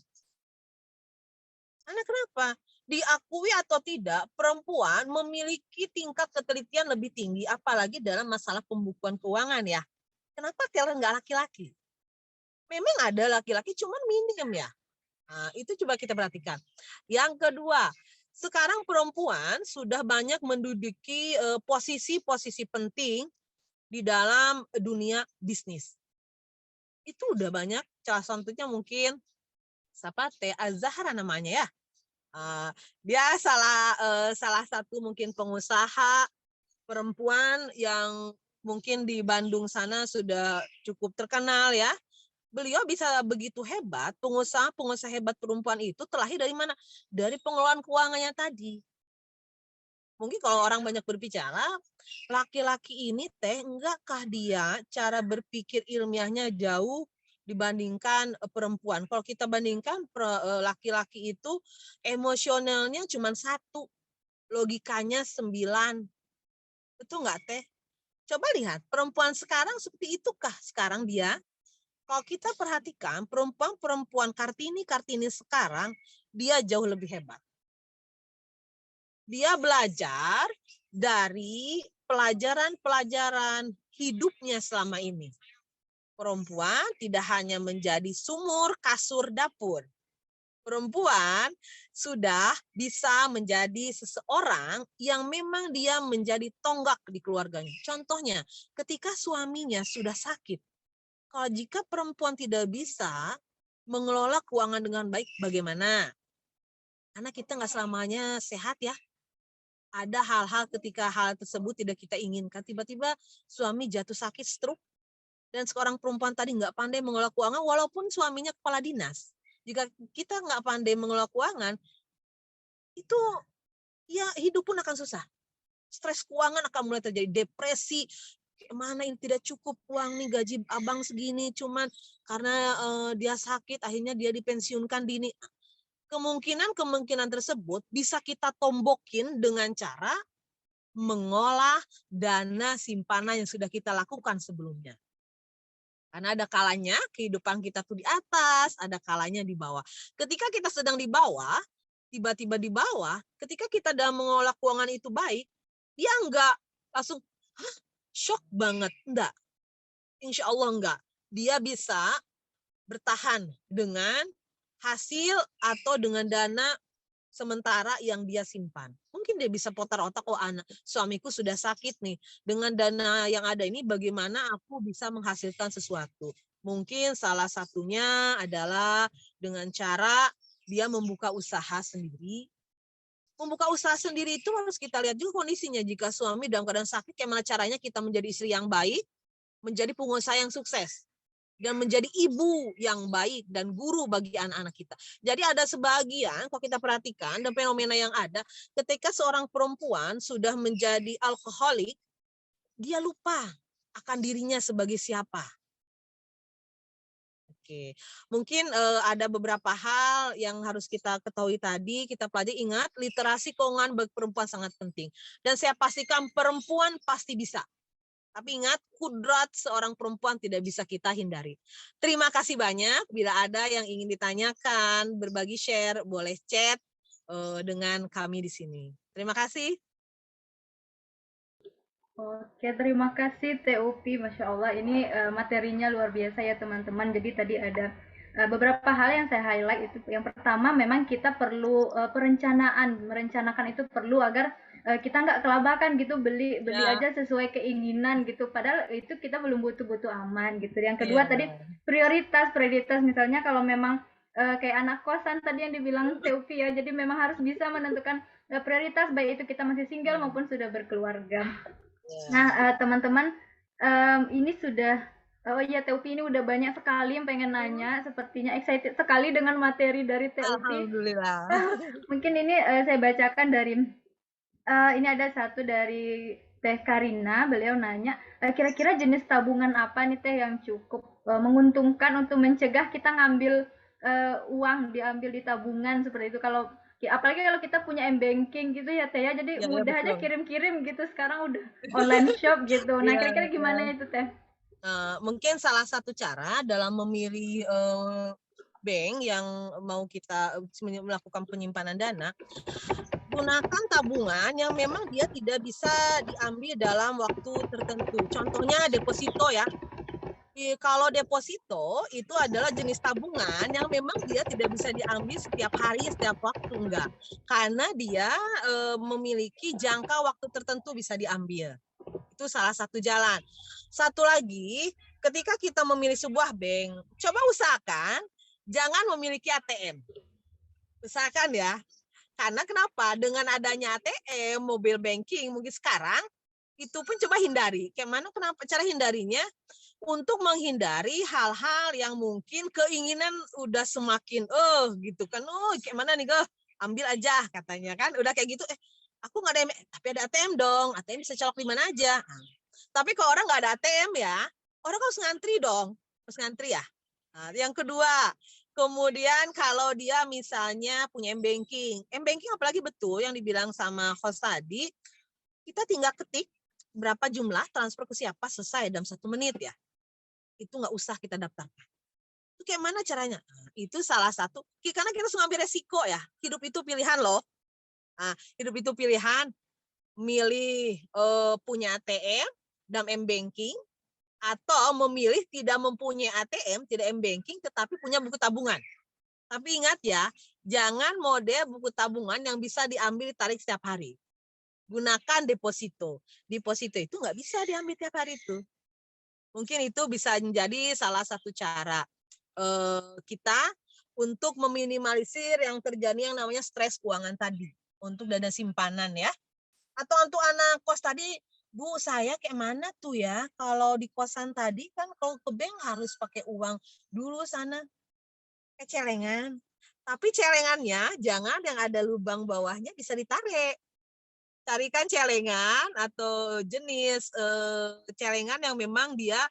Karena kenapa? Diakui atau tidak, perempuan memiliki tingkat ketelitian lebih tinggi, apalagi dalam masalah pembukuan keuangan ya. Kenapa teller nggak laki-laki? Memang ada laki-laki, cuman minim ya. Nah, itu coba kita perhatikan. Yang kedua, sekarang perempuan sudah banyak menduduki posisi-posisi penting di dalam dunia bisnis. Itu udah banyak, salah satunya mungkin siapa? Teh Az-Zahra namanya ya. Dia salah satu mungkin pengusaha perempuan yang mungkin di Bandung sana sudah cukup terkenal ya. Beliau bisa begitu hebat, pengusaha hebat perempuan itu terlahir dari mana? Dari pengelolaan keuangannya tadi. Mungkin kalau orang banyak berbicara, laki-laki ini enggakah dia cara berpikir ilmiahnya jauh dibandingkan perempuan. Kalau kita bandingkan laki-laki itu emosionalnya cuma 1, logikanya 9. Betul nggak Teh? Coba lihat, perempuan sekarang seperti itukah sekarang dia? Kalau kita perhatikan, perempuan Kartini sekarang, dia jauh lebih hebat. Dia belajar dari pelajaran-pelajaran hidupnya selama ini. Perempuan tidak hanya menjadi sumur, kasur, dapur. Perempuan sudah bisa menjadi seseorang yang memang dia menjadi tonggak di keluarganya. Contohnya, ketika suaminya sudah sakit, kalau jika perempuan tidak bisa mengelola keuangan dengan baik, bagaimana? Karena kita nggak selamanya sehat ya. Ada hal-hal ketika hal tersebut tidak kita inginkan. Tiba-tiba suami jatuh sakit, stroke. Dan seorang perempuan tadi nggak pandai mengelola keuangan, walaupun suaminya kepala dinas. Jika kita nggak pandai mengelola keuangan, itu ya hidup pun akan susah. Stres keuangan akan mulai terjadi, depresi. Mana ini tidak cukup uang nih, gaji abang segini, cuman karena dia sakit, akhirnya dia dipensiunkan dini. Kemungkinan tersebut bisa kita tombokin dengan cara mengolah dana simpanan yang sudah kita lakukan sebelumnya. Karena ada kalanya kehidupan kita tuh di atas, ada kalanya di bawah. Ketika kita sedang di bawah, tiba-tiba di bawah, ketika kita dalam mengolah keuangan itu baik, dia enggak langsung shock banget. Enggak. Insya Allah enggak. Dia bisa bertahan dengan hasil atau dengan dana sementara yang dia simpan. Mungkin dia bisa putar otak, oh anak suamiku sudah sakit nih, dengan dana yang ada ini bagaimana aku bisa menghasilkan sesuatu. Mungkin salah satunya adalah dengan cara dia membuka usaha sendiri. Membuka usaha sendiri itu harus kita lihat juga kondisinya. Jika suami dalam keadaan sakit, gimana caranya kita menjadi istri yang baik, menjadi pengusaha yang sukses, dan menjadi ibu yang baik dan guru bagi anak-anak kita. Jadi ada sebagian, kalau kita perhatikan, dan fenomena yang ada, ketika seorang perempuan sudah menjadi alkoholik, dia lupa akan dirinya sebagai siapa. Oke, mungkin ada beberapa hal yang harus kita ketahui tadi, kita pelajari. Ingat, literasi keuangan bagi perempuan sangat penting. Dan saya pastikan perempuan pasti bisa. Tapi ingat, kudrat seorang perempuan tidak bisa kita hindari. Terima kasih banyak. Bila ada yang ingin ditanyakan, berbagi share, boleh chat dengan kami di sini. Terima kasih. Oke, terima kasih TUP. Masya Allah, ini materinya luar biasa ya teman-teman. Jadi tadi ada beberapa hal yang saya highlight itu. Yang pertama, memang kita perlu perencanaan. Merencanakan itu perlu agar kita nggak kelabakan gitu, beli Ya, aja sesuai keinginan gitu. Padahal itu kita belum butuh-butuh aman gitu. Yang kedua ya. tadi prioritas misalnya kalau memang kayak anak kosan tadi yang dibilang TUP ya. Jadi memang harus bisa menentukan prioritas baik itu kita masih single maupun sudah berkeluarga. Nah, teman-teman, ini sudah oh iya TUP ini udah banyak sekali yang pengen nanya, sepertinya excited sekali dengan materi dari TUP. Alhamdulillah. Mungkin ini saya bacakan dari ini ada satu dari Teh Karina, beliau nanya, kira-kira jenis tabungan apa nih Teh yang cukup menguntungkan untuk mencegah kita ngambil uang diambil di tabungan seperti itu. Kalau apalagi kalau kita punya m-banking gitu ya Teh ya, jadi Ya, ya mudah aja betul. kirim-kirim gitu sekarang udah online shop gitu. Nah, Ya, kira-kira ya. gimana itu Teh? Mungkin salah satu cara dalam memilih bank yang mau kita melakukan penyimpanan dana, gunakan tabungan yang memang dia tidak bisa diambil dalam waktu tertentu. Contohnya deposito ya. Kalau deposito itu adalah jenis tabungan yang memang dia tidak bisa diambil setiap hari, setiap waktu, enggak. Karena dia memiliki jangka waktu tertentu bisa diambil. Itu salah satu jalan. Satu lagi, ketika kita memilih sebuah bank, coba usahakan jangan memiliki ATM. Usahakan ya. Karena kenapa? Dengan adanya ATM, mobile banking mungkin sekarang, itu pun coba hindari. Kayak mana kenapa cara hindarinya? Untuk menghindari hal-hal yang mungkin keinginan udah semakin gitu kan. Oh, kayak mana nih, ambil aja katanya kan. Udah kayak gitu, aku nggak ada tapi ada ATM dong. ATM bisa colok di mana aja. Tapi kalau orang nggak ada ATM ya, orang harus ngantri dong. Harus ngantri ya. Nah, yang kedua, kemudian kalau dia misalnya punya m-banking. M-banking apalagi betul yang dibilang sama host tadi, kita tinggal ketik berapa jumlah transfer ke siapa selesai dalam 1 menit ya. Itu nggak usah kita daftarkan. Itu kayak mana caranya? Nah, itu salah satu, karena kita harus ngambil resiko ya. Hidup itu pilihan loh. Nah, hidup itu pilihan, milih punya ATM dan m-banking, atau memilih tidak mempunyai ATM, tidak m-banking, tetapi punya buku tabungan. Tapi ingat ya, jangan model buku tabungan yang bisa diambil tarik setiap hari. Gunakan deposito. Deposito itu nggak bisa diambil tiap hari itu. Mungkin itu bisa menjadi salah satu cara kita untuk meminimalisir yang terjadi yang namanya stres keuangan tadi. Untuk dana simpanan ya. Atau untuk anak kos tadi, Bu, saya kayak mana tuh ya? Kalau di kosan tadi kan kalau ke bank harus pakai uang dulu sana, ke celengan. Tapi celengannya jangan yang ada lubang bawahnya bisa ditarik. Carikan celengan atau jenis celengan yang memang dia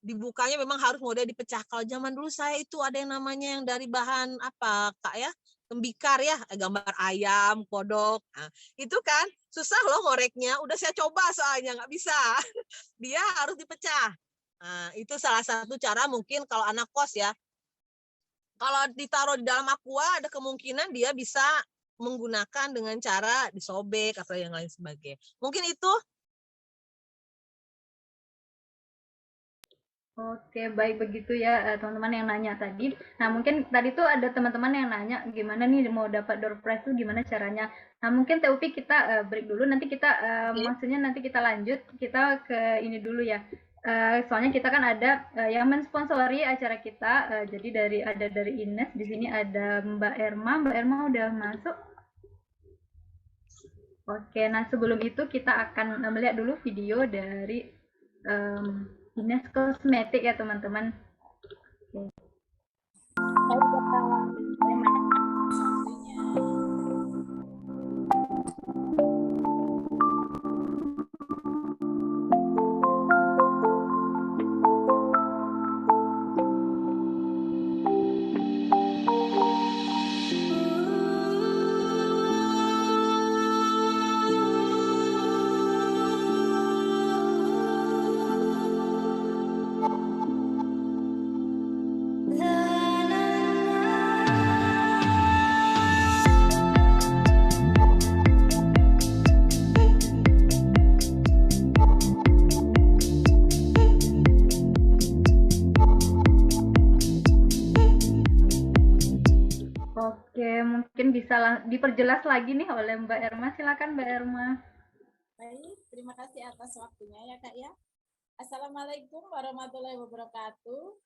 dibukanya memang harus model dipecah. Kalau zaman dulu saya itu ada yang namanya yang dari bahan apa Kak ya? Tembikar ya, gambar ayam, kodok. Nah, itu kan susah loh ngoreknya. Udah saya coba soalnya nggak bisa. Dia harus dipecah. Nah, itu salah satu cara mungkin kalau anak kos ya. Kalau ditaruh di dalam aqua ada kemungkinan dia bisa menggunakan dengan cara disobek atau yang lain sebagainya. Mungkin itu. Oke, baik begitu ya teman-teman yang nanya tadi. Nah, mungkin tadi tuh ada teman-teman yang nanya gimana nih mau dapat door prize tuh gimana caranya. Nah, mungkin Teufi kita break dulu. Nanti kita Oke. maksudnya nanti kita lanjut kita ke ini dulu ya. Soalnya kita kan ada yang mensponsori acara kita. Jadi ada dari Ines, di sini ada Mbak Erma. Mbak Erma udah masuk. Oke, nah sebelum itu kita akan melihat dulu video dari um, Ines Kosmetik ya teman-teman. Oke. Baik, Kak. Terima kasih waktunya. Oke, mungkin bisa diperjelas lagi nih oleh Mbak Erma. Silakan Mbak Erma. Baik, terima kasih atas waktunya ya Kak ya. Assalamualaikum warahmatullahi wabarakatuh.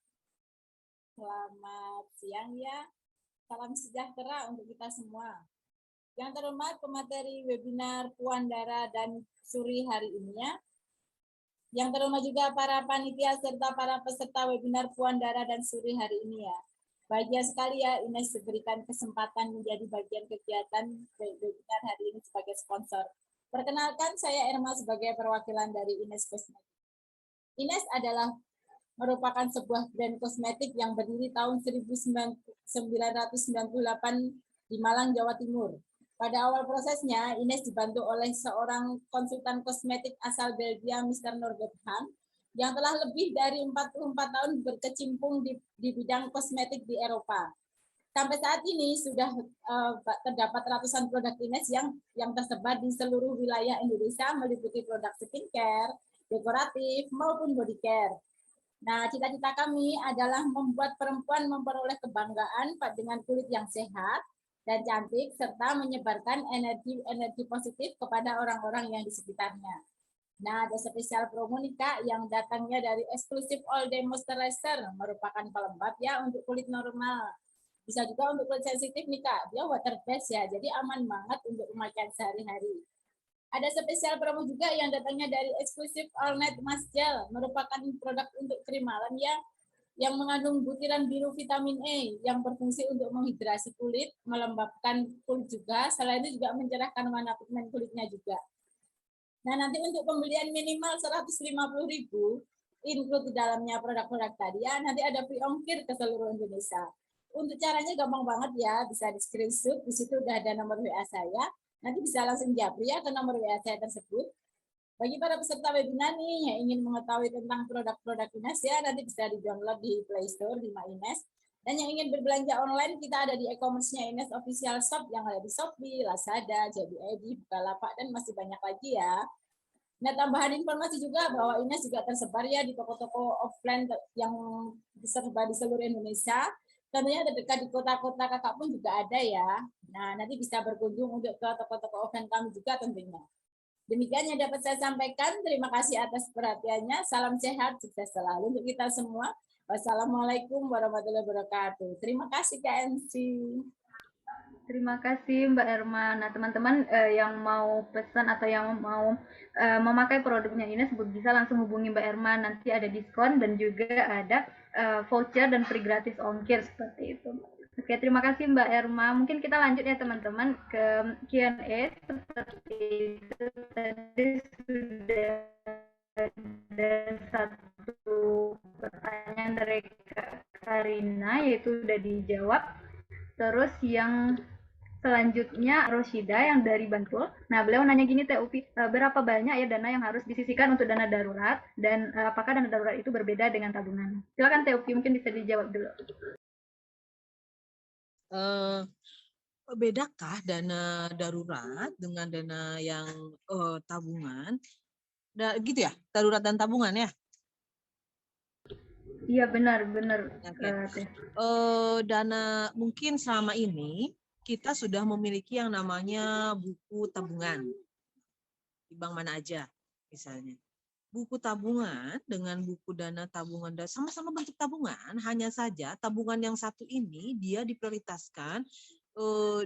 Selamat siang ya. Salam sejahtera untuk kita semua. Yang terhormat pemateri webinar Puan Dara dan Suri hari ini ya. Yang terhormat juga para panitia serta para peserta webinar Puan Dara dan Suri hari ini ya. Bahagia sekali ya Ines diberikan kesempatan menjadi bagian kegiatan webinar hari ini sebagai sponsor. Perkenalkan, saya Erma sebagai perwakilan dari Ines Kosmetik. Ines adalah merupakan sebuah brand kosmetik yang berdiri tahun 1998 di Malang, Jawa Timur. Pada awal prosesnya, Ines dibantu oleh seorang konsultan kosmetik asal Belgia, Mr. Norbert Han, yang telah lebih dari 44 tahun berkecimpung di bidang kosmetik di Eropa. Sampai saat ini sudah terdapat ratusan produk Ines yang tersebar di seluruh wilayah Indonesia, meliputi produk skincare, dekoratif, maupun body care. Nah, cita-cita kami adalah membuat perempuan memperoleh kebanggaan dengan kulit yang sehat dan cantik, serta menyebarkan energi positif kepada orang-orang yang di sekitarnya. Nah, ada spesial promo nih Kak, yang datangnya dari Exclusive All Day Moisturizer, merupakan pelembab ya untuk kulit normal. Bisa juga untuk kulit sensitif nih Kak, dia water based ya, jadi aman banget untuk pemakaian sehari-hari. Ada spesial promo juga yang datangnya dari Exclusive All Night Mask Gel, merupakan produk untuk krim malam ya, yang mengandung butiran biru vitamin E yang berfungsi untuk menghidrasi kulit, melembabkan kulit juga, selain itu juga mencerahkan warna pigmen kulitnya juga. Nah, nanti untuk pembelian minimal 150.000, include di dalamnya produk-produk tadi ya, nanti ada free ongkir ke seluruh Indonesia. Untuk caranya gampang banget ya, bisa di screenshot, di situ udah ada nomor WA saya, nanti bisa langsung japri ya ke nomor WA saya tersebut. Bagi para peserta webinar nih yang ingin mengetahui tentang produk-produk Ines ya, nanti bisa di-download di Play Store di MyInes. Dan yang ingin berbelanja online, kita ada di e-commerce-nya Ines Official Shop yang ada di Shopee, Lazada, JD.id, Bukalapak, dan masih banyak lagi ya. Nah, tambahan informasi juga bahwa Ines juga tersebar ya di toko-toko offline yang tersebar di seluruh Indonesia. Tentunya terdekat di kota-kota kakak pun juga ada ya. Nah, nanti bisa berkunjung untuk ke toko-toko offline kami juga tentunya. Demikian yang dapat saya sampaikan. Terima kasih atas perhatiannya. Salam sehat, sukses selalu untuk kita semua. Wassalamualaikum warahmatullahi wabarakatuh. Terima kasih KMC. Terima kasih Mbak Erma. Nah, teman-teman yang mau pesan atau yang mau memakai produknya Ines bisa langsung hubungi Mbak Erma. Nanti ada diskon dan juga ada voucher dan free gratis ongkir seperti itu. Oke, terima kasih Mbak Erma. Mungkin kita lanjut ya teman-teman ke Q&A seperti itu. Tadi sudah ada satu pertanyaan dari Kak Karina, yaitu sudah dijawab. Terus yang selanjutnya Roshida yang dari Bantul. Nah, beliau nanya gini Teh Upi, berapa banyak ya dana yang harus disisihkan untuk dana darurat dan apakah dana darurat itu berbeda dengan tabungan? Silakan Teh Upi, mungkin bisa dijawab dulu. Bedakah dana darurat dengan dana yang tabungan? Gitu ya, darurat dan tabungan ya? Iya benar-benar Oke. Teh. Dana mungkin selama ini kita sudah memiliki yang namanya buku tabungan di bank mana aja misalnya. Buku tabungan dengan buku dana tabungan sama-sama bentuk tabungan, hanya saja tabungan yang satu ini dia diprioritaskan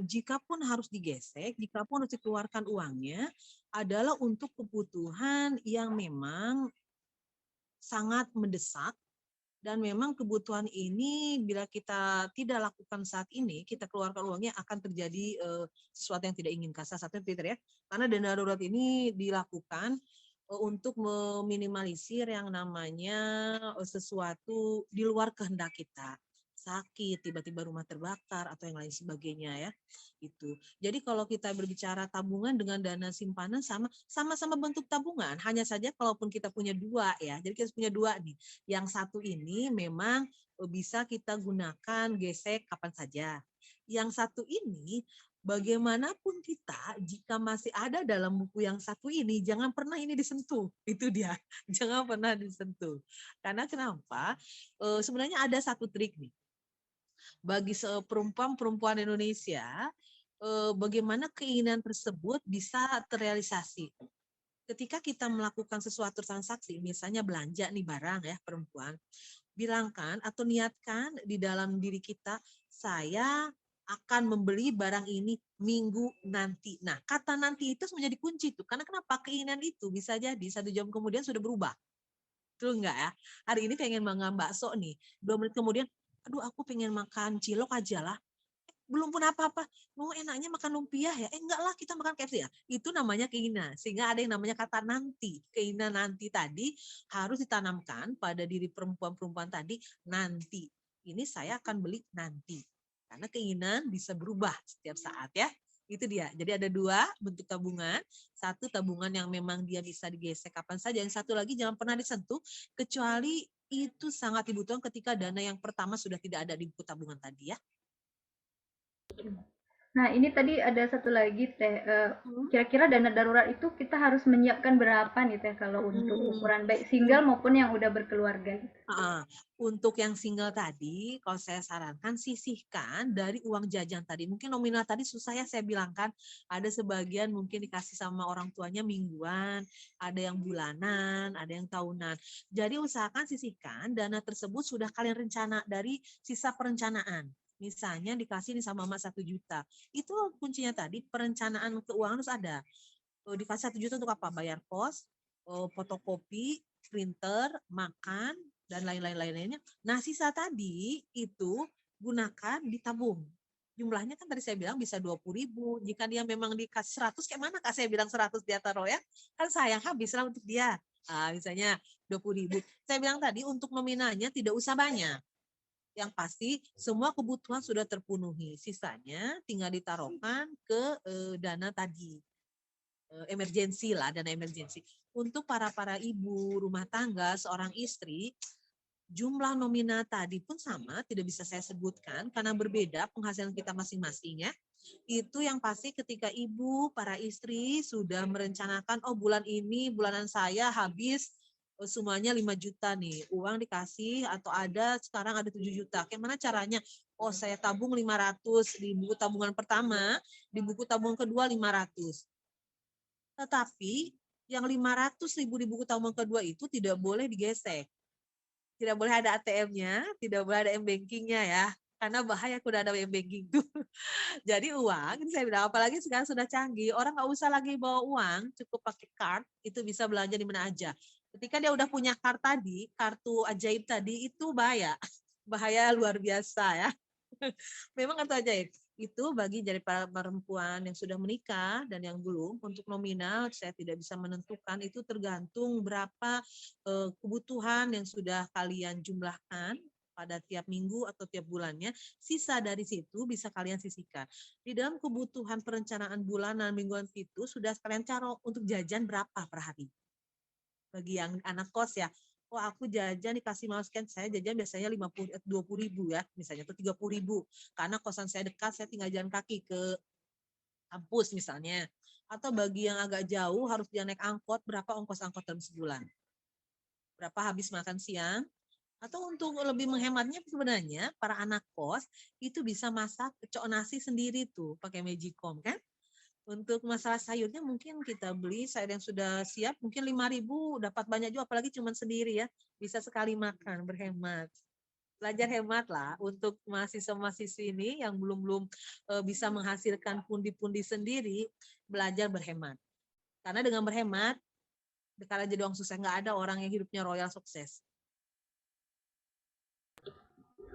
jika pun harus digesek, jika pun harus dikeluarkan uangnya adalah untuk kebutuhan yang memang sangat mendesak. Dan memang kebutuhan ini bila kita tidak lakukan saat ini, kita keluarkan uangnya akan terjadi sesuatu yang tidak inginkan. Salah satunya Peter ya, karena dana darurat ini dilakukan untuk meminimalisir yang namanya sesuatu di luar kehendak kita. Sakit, tiba-tiba rumah terbakar atau yang lain sebagainya ya. Itu. Jadi kalau kita berbicara tabungan dengan dana simpanan sama-sama bentuk tabungan, hanya saja kalaupun kita punya dua ya. Jadi kita punya dua nih. Yang satu ini memang bisa kita gunakan gesek kapan saja. Yang satu ini bagaimanapun kita jika masih ada dalam buku yang satu ini jangan pernah ini disentuh. Itu dia. Jangan pernah disentuh. Karena kenapa? Sebenarnya ada satu trik nih. Bagi perempuan Indonesia, bagaimana keinginan tersebut bisa terrealisasi. Ketika kita melakukan sesuatu transaksi, misalnya belanja nih barang ya perempuan, bilangkan atau niatkan di dalam diri kita, saya akan membeli barang ini minggu nanti. Nah, kata nanti itu menjadi kunci tuh. Karena kenapa? Keinginan itu bisa jadi 1 jam kemudian sudah berubah. Betul enggak ya? Hari ini pengen makan bakso nih. 2 menit kemudian, aduh aku pengen makan cilok aja lah. Belum pun apa-apa, mau enaknya makan lumpia ya? Enggak lah, kita makan KFC ya. Itu namanya keinginan. Sehingga ada yang namanya kata nanti. Keinginan nanti tadi harus ditanamkan pada diri perempuan-perempuan tadi, nanti. Ini saya akan beli nanti. Karena keinginan bisa berubah setiap saat ya. Itu dia. Jadi ada 2 bentuk tabungan. Satu tabungan yang memang dia bisa digesek kapan saja. Yang satu lagi jangan pernah disentuh, kecuali itu sangat dibutuhkan ketika dana yang pertama sudah tidak ada di buku tabungan tadi ya. Nah, ini tadi ada satu lagi Teh, Hmm. kira-kira dana darurat itu kita harus menyiapkan berapa nih Teh kalau untuk ukuran baik single maupun yang udah berkeluarga gitu? Untuk yang single tadi, kalau saya sarankan sisihkan dari uang jajan tadi. Mungkin nominal tadi susah ya saya bilangkan. Ada sebagian mungkin dikasih sama orang tuanya mingguan, ada yang bulanan, ada yang tahunan. Jadi usahakan sisihkan dana tersebut sudah kalian rencana dari sisa perencanaan. Misalnya dikasih nih sama Mama 1 juta. Itu kuncinya tadi perencanaan keuangan harus ada. Dikasih 1 juta untuk apa? Bayar kos, fotokopi, printer, makan, dan lain-lainnya. Nah, sisa tadi itu gunakan ditabung. Jumlahnya kan tadi saya bilang bisa 20.000. Jika dia memang dikasih 100, kayak mana Kak saya bilang 100 dia taruh ya? Kan sayang habislah untuk dia. Misalnya 20.000. Saya bilang tadi untuk nominalnya tidak usah banyak. Yang pasti semua kebutuhan sudah terpenuhi. Sisanya tinggal ditaruhkan ke dana tadi. Emergensi lah, dana emergensi. Untuk para ibu rumah tangga, seorang istri, jumlah nominal tadi pun sama, tidak bisa saya sebutkan karena berbeda penghasilan kita masing-masing ya. Itu yang pasti ketika ibu, para istri sudah merencanakan, oh bulan ini, bulanan saya habis semuanya 5 juta nih, uang dikasih atau ada sekarang ada 7 juta. Gimana caranya? Oh saya tabung 500 di buku tabungan pertama, di buku tabungan kedua 500. Tetapi yang 500.000 di buku tabungan kedua itu tidak boleh digesek. Tidak boleh ada ATM-nya, tidak boleh ada m-banking-nya ya. Karena bahaya kalau ada m-banking tuh. Jadi uang, ini saya bilang, apalagi sekarang sudah canggih, orang nggak usah lagi bawa uang, cukup pakai card, itu bisa belanja di mana aja. Ketika dia udah punya card tadi, kartu ajaib tadi, itu bahaya. Bahaya luar biasa ya. Memang kartu ajaib. Itu bagi dari para perempuan yang sudah menikah dan yang belum, untuk nominal saya tidak bisa menentukan, itu tergantung berapa kebutuhan yang sudah kalian jumlahkan pada tiap minggu atau tiap bulannya. Sisa dari situ bisa kalian sisihkan. Di dalam kebutuhan perencanaan bulanan, mingguan itu sudah kalian caro untuk jajan berapa per hari. Bagi yang anak kos ya, oh aku jajan dikasih sekian, saya jajan biasanya 20.000 ya, misalnya, atau 30.000. Karena kosan saya dekat, saya tinggal jalan kaki ke kampus misalnya. Atau bagi yang agak jauh harus dia naik angkot, berapa ongkos angkot dalam sebulan? Berapa habis makan siang, Atau untuk lebih menghematnya sebenarnya para anak kos itu bisa masak cok nasi sendiri tuh pakai Magicom kan. Untuk masalah sayurnya mungkin kita beli sayur yang sudah siap mungkin 5.000 dapat banyak juga apalagi cuma sendiri ya. Bisa sekali makan berhemat. Belajar hemat lah untuk mahasiswa-mahasiswi ini yang belum bisa menghasilkan pundi-pundi sendiri, belajar berhemat. Karena dengan berhemat, kalau jadi orang sukses nggak ada orang yang hidupnya royal sukses.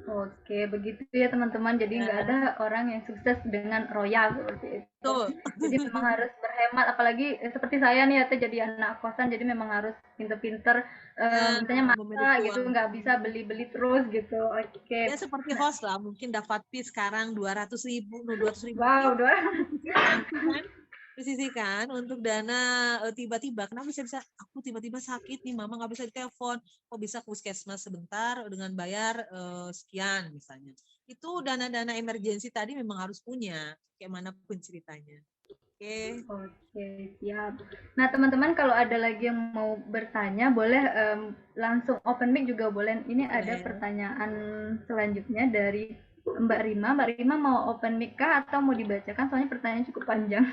Oke, begitu ya teman-teman. Jadi nggak ada orang yang sukses dengan royal seperti itu. Betul. Jadi memang harus berhemat, apalagi seperti saya nih ya, jadi anak kosan, jadi memang harus pinter-pinter, Ya, misalnya memanage masak gitu, uang. nggak bisa beli-beli terus gitu. Ya Oke. seperti host lah, mungkin dapat fee sekarang 200.000, 200.000 Wow, itu dua. kan disisihkan untuk dana tiba-tiba. Kenapa bisa aku tiba-tiba sakit nih, mama nggak bisa ditelepon, kok bisa ke puskesmas sebentar dengan bayar sekian misalnya. Itu dana-dana emergensi tadi memang harus punya, kayak mana pun ceritanya. Oke. Oke, siap. Nah, teman-teman kalau ada lagi yang mau bertanya, boleh langsung open mic juga boleh. Ini ada Boleh. pertanyaan selanjutnya dari Mbak Rima. Mbak Rima mau open mic kah atau mau dibacakan? Soalnya pertanyaan cukup panjang.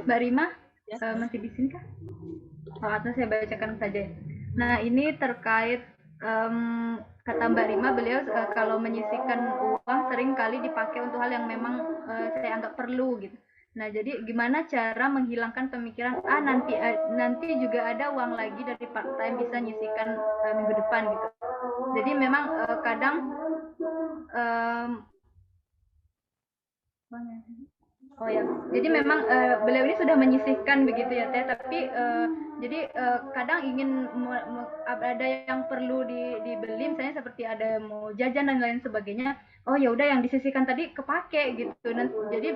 Mbak Rima, Ya. masih di sini kah? Oh, atau saya bacakan saja. Nah, ini terkait kata Mbak Rima, beliau kalau menyisihkan uang sering kali dipakai untuk hal yang memang saya anggap perlu gitu. Nah, jadi gimana cara menghilangkan pemikiran nanti juga ada uang lagi dari part time bisa nyisihkan minggu depan gitu. Jadi memang kadang oh ya, jadi memang beliau ini sudah menyisihkan begitu ya Teh, tapi jadi kadang ingin ada yang perlu dibeli, misalnya seperti ada mau jajan dan lain sebagainya. Oh ya udah yang disisihkan tadi kepake gitu. Jadi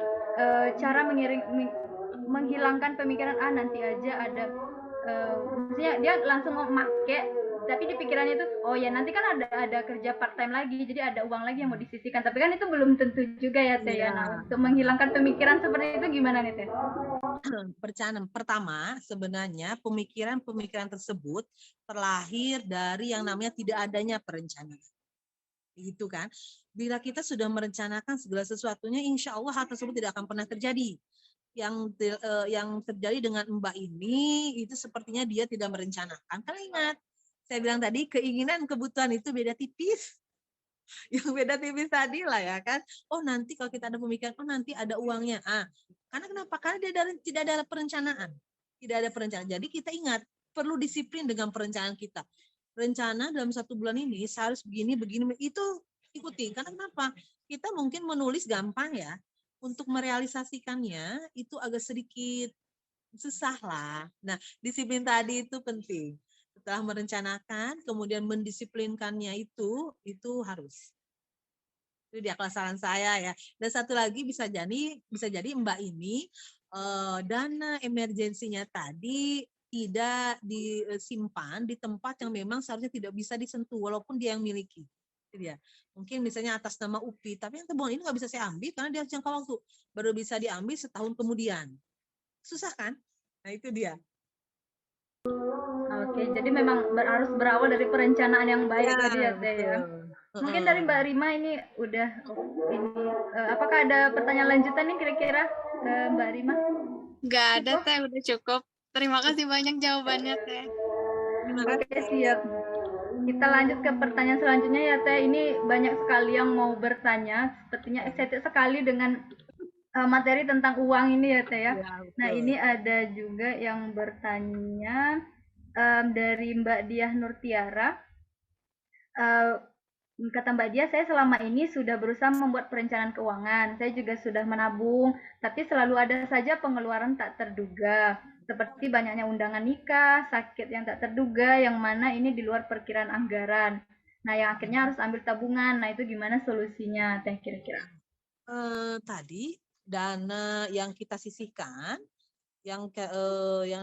cara menghilangkan pemikiran nanti aja ada, maksudnya dia langsung make tapi di pikirannya itu oh ya nanti kan ada kerja part time lagi jadi ada uang lagi yang mau disisihkan tapi kan itu belum tentu juga ya Teh ya. Nah, untuk menghilangkan pemikiran seperti itu gimana nih Teh? Perencanaan pertama sebenarnya pemikiran tersebut terlahir dari yang namanya tidak adanya perencanaan. Gitu kan. Bila kita sudah merencanakan segala sesuatunya, insya Allah hal tersebut tidak akan pernah terjadi. Yang terjadi dengan Mbak ini itu sepertinya dia tidak merencanakan. Karena ingat, saya bilang tadi keinginan kebutuhan itu beda tipis. Yang beda tipis tadi lah ya kan. Oh nanti kalau kita ada pemikiran, oh nanti ada uangnya. Karena kenapa? Karena tidak ada perencanaan. Tidak ada perencanaan. Jadi kita ingat, perlu disiplin dengan perencanaan kita. Rencana dalam 1 bulan ini harus begini, itu ikuti. Karena kenapa? Kita mungkin menulis gampang ya. Untuk merealisasikannya itu agak sedikit susah lah. Nah, disiplin tadi itu penting. Setelah merencanakan, kemudian mendisiplinkannya itu harus. Itu dia saran saya ya. Dan satu lagi bisa jadi Mbak ini dana emergensinya tadi tidak disimpan di tempat yang memang seharusnya tidak bisa disentuh walaupun dia yang miliki. Itu dia. Mungkin misalnya atas nama UPI, tapi yang tabungan ini nggak bisa saya ambil karena dia harus jangka waktu. Baru bisa diambil setahun kemudian. Susah kan? Nah itu dia. Oke, jadi memang harus berawal dari perencanaan yang baik Ya, tadi ya Teh ya. betul. Mungkin dari Mbak Rima ini udah ini apakah ada pertanyaan lanjutan nih kira-kira Mbak Rima? Nggak ada Teh, udah cukup. Terima kasih banyak jawabannya Teh. Terima Oke, kasih. siap. Kita lanjut ke pertanyaan selanjutnya ya Teh. Ini banyak sekali yang mau bertanya. Sepertinya excited sekali dengan materi tentang uang ini ya Teh ya. Ya, Nah, betul. ini ada juga yang bertanya dari Mbak Diah Nurtiara. Kata Mbak Dia, saya selama ini sudah berusaha membuat perencanaan keuangan. Saya juga sudah menabung, tapi selalu ada saja pengeluaran tak terduga. Seperti banyaknya undangan nikah, sakit yang tak terduga, yang mana ini di luar perkiraan anggaran. Nah, yang akhirnya harus ambil tabungan. Nah, itu gimana solusinya, Teh, kira-kira? Tadi dana yang kita sisihkan, yang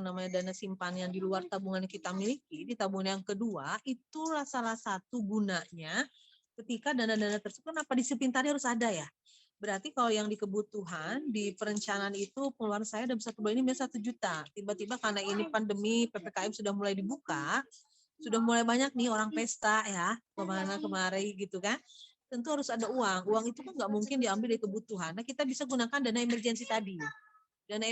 namanya dana simpanan yang di luar tabungan yang kita miliki, di tabungan yang kedua, itulah salah satu gunanya ketika dana-dana tersebut, kenapa disiplin tadi harus ada ya? Berarti kalau yang di kebutuhan, di perencanaan itu pengeluaran saya dalam 1 bulan ini biasa 1 juta. Tiba-tiba karena ini pandemi, PPKM sudah mulai dibuka, sudah mulai banyak nih orang pesta ya, kemana kemari gitu kan. Tentu harus ada uang. Uang itu kan nggak mungkin diambil dari kebutuhan. Nah, kita bisa gunakan dana emergensi tadi. Dana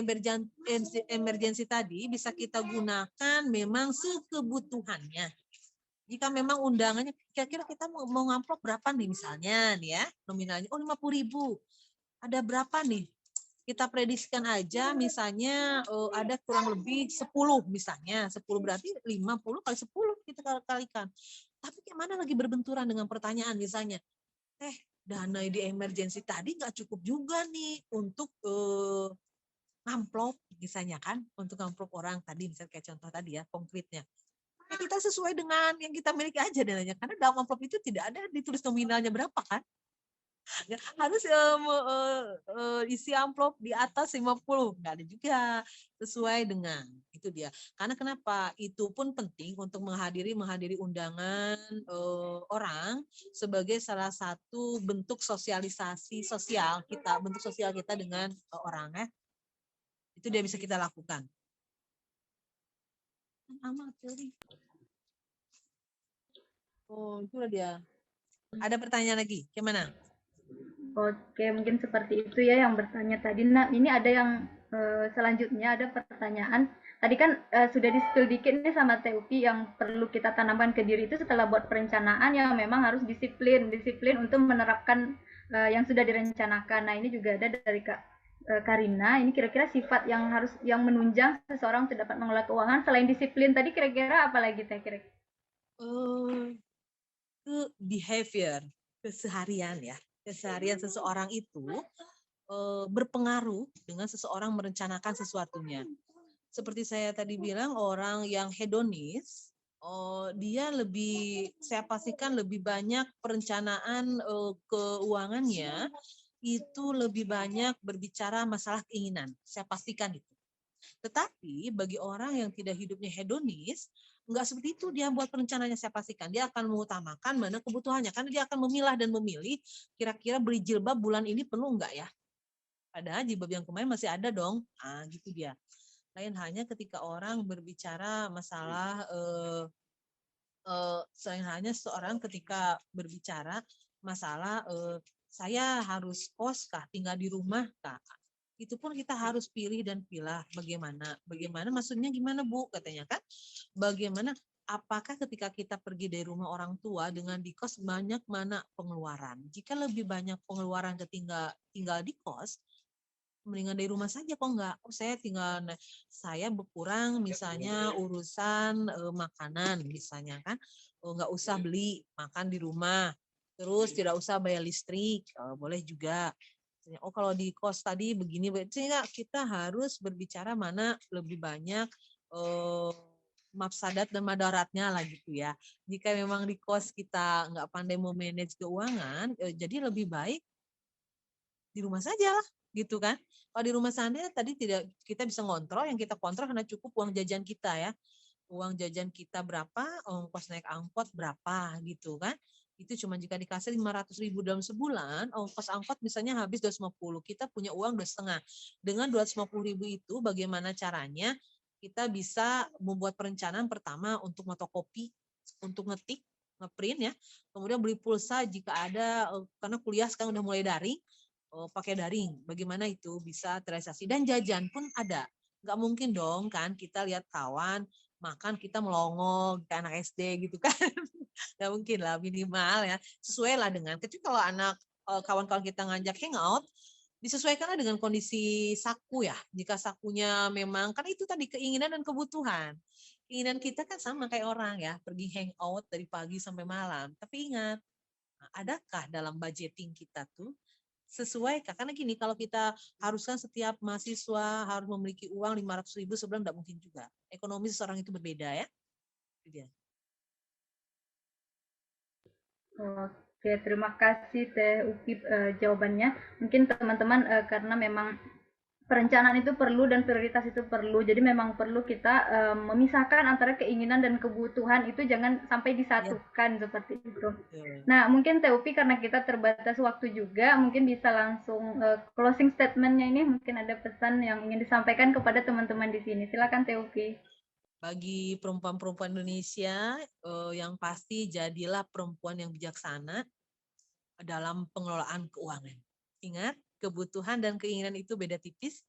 emergensi tadi bisa kita gunakan memang sekebutuhannya. Jika memang undangannya, kira-kira kita mau ngamplop berapa nih misalnya nih ya, nominalnya, 50.000. Ada berapa nih? Kita prediksikan aja misalnya ada kurang lebih 10 misalnya. 10 berarti 50 kali 10 kita kalikan. Tapi gimana lagi berbenturan dengan pertanyaan misalnya, dana di emergensi tadi nggak cukup juga nih untuk ngamplop misalnya kan, untuk ngamplop orang tadi misalnya kayak contoh tadi ya konkretnya. Ya kita sesuai dengan yang kita miliki aja dananya, karena dalam amplop itu tidak ada ditulis nominalnya berapa kan. Harus isi amplop di atas 50, nggak ada juga, sesuai dengan itu dia. Karena kenapa? Itu pun penting untuk menghadiri undangan orang sebagai salah satu bentuk sosialisasi sosial kita, bentuk sosial kita dengan orang ya. Itu dia bisa kita lakukan. Oh, itu dia. Ada pertanyaan lagi? Gimana? Oke, mungkin seperti itu ya yang bertanya tadi. Nah, ini ada yang selanjutnya ada pertanyaan. Tadi kan sudah di-spill dikit nih sama Teuki yang perlu kita tanamkan ke diri itu setelah buat perencanaan yang memang harus disiplin untuk menerapkan yang sudah direncanakan. Nah, ini juga ada dari Kak Karina. Ini kira-kira sifat yang menunjang seseorang untuk dapat mengelola keuangan selain disiplin tadi kira-kira apa lagi Teh kira-kira? Ke behavior, keseharian ya. Keseharian seseorang itu berpengaruh dengan seseorang merencanakan sesuatunya. Seperti saya tadi bilang, orang yang hedonis, dia lebih, saya pastikan lebih banyak perencanaan keuangannya itu lebih banyak berbicara masalah keinginan. Saya pastikan itu. Tetapi bagi orang yang tidak hidupnya hedonis, enggak seperti itu dia buat perencanaannya, saya pastikan. Dia akan mengutamakan mana kebutuhannya. Karena dia akan memilah dan memilih kira-kira beli jilbab bulan ini perlu enggak ya. Padahal jilbab yang kemarin masih ada dong. Gitu dia. Lain hanya ketika orang berbicara masalah, selain hanya seorang ketika berbicara masalah saya harus kos kah, tinggal di rumah kah, itu pun kita harus pilih dan pilah bagaimana maksudnya gimana Bu katanya kan, bagaimana apakah ketika kita pergi dari rumah orang tua dengan di kos banyak mana pengeluaran. Jika lebih banyak pengeluaran tinggal di kos, mendingan dari rumah saja kok enggak. Saya berkurang misalnya urusan makanan misalnya kan, enggak usah beli makan di rumah, terus tidak usah bayar listrik, boleh juga. Kalau di kos tadi begini, sehingga kita harus berbicara mana lebih banyak mafsadat dan madaratnya lah gitu ya. Jika memang di kos kita nggak pandai memanage keuangan, jadi lebih baik di rumah saja lah gitu kan. Kalau di rumah sana tadi tidak, kita bisa ngontrol, yang kita kontrol karena cukup uang jajan kita ya. Uang jajan kita berapa, ongkos naik angkot berapa gitu kan. Itu cuma jika dikasih 500.000 dalam sebulan, ongkos angkot misalnya habis 250, kita punya uang 2,5. Dengan 250.000 itu bagaimana caranya kita bisa membuat perencanaan pertama untuk fotokopi, untuk ngetik, ngeprint ya, kemudian beli pulsa jika ada, karena kuliah sekarang udah mulai daring, pakai daring, bagaimana itu bisa terrealisasi, dan jajan pun ada. Nggak mungkin dong kan kita lihat kawan makan kita melongo kayak anak SD gitu kan. Nggak mungkin lah, minimal ya sesuai lah dengan, kecuali kalau anak kawan-kawan kita ngajak hangout, disesuaikanlah dengan kondisi saku ya. Jika sakunya memang, kan itu tadi keinginan dan kebutuhan. Keinginan kita kan sama kayak orang ya, pergi hangout dari pagi sampai malam. Tapi ingat, adakah dalam budgeting kita tuh sesuai, karena gini, kalau kita haruskan setiap mahasiswa harus memiliki uang 500.000 sebulan, tidak mungkin juga. Ekonomi seseorang itu berbeda ya. Itu dia. Oke, terima kasih Teh Uki jawabannya. Mungkin teman-teman karena memang perencanaan itu perlu dan prioritas itu perlu. Jadi memang perlu kita memisahkan antara keinginan dan kebutuhan, itu jangan sampai disatukan seperti itu. Nah, mungkin Teh Upi karena kita terbatas waktu juga, mungkin bisa langsung closing statement-nya ini, mungkin ada pesan yang ingin disampaikan kepada teman-teman di sini. Silakan Teh Upi. Bagi perempuan-perempuan Indonesia, yang pasti jadilah perempuan yang bijaksana dalam pengelolaan keuangan. Ingat, kebutuhan dan keinginan itu beda tipis.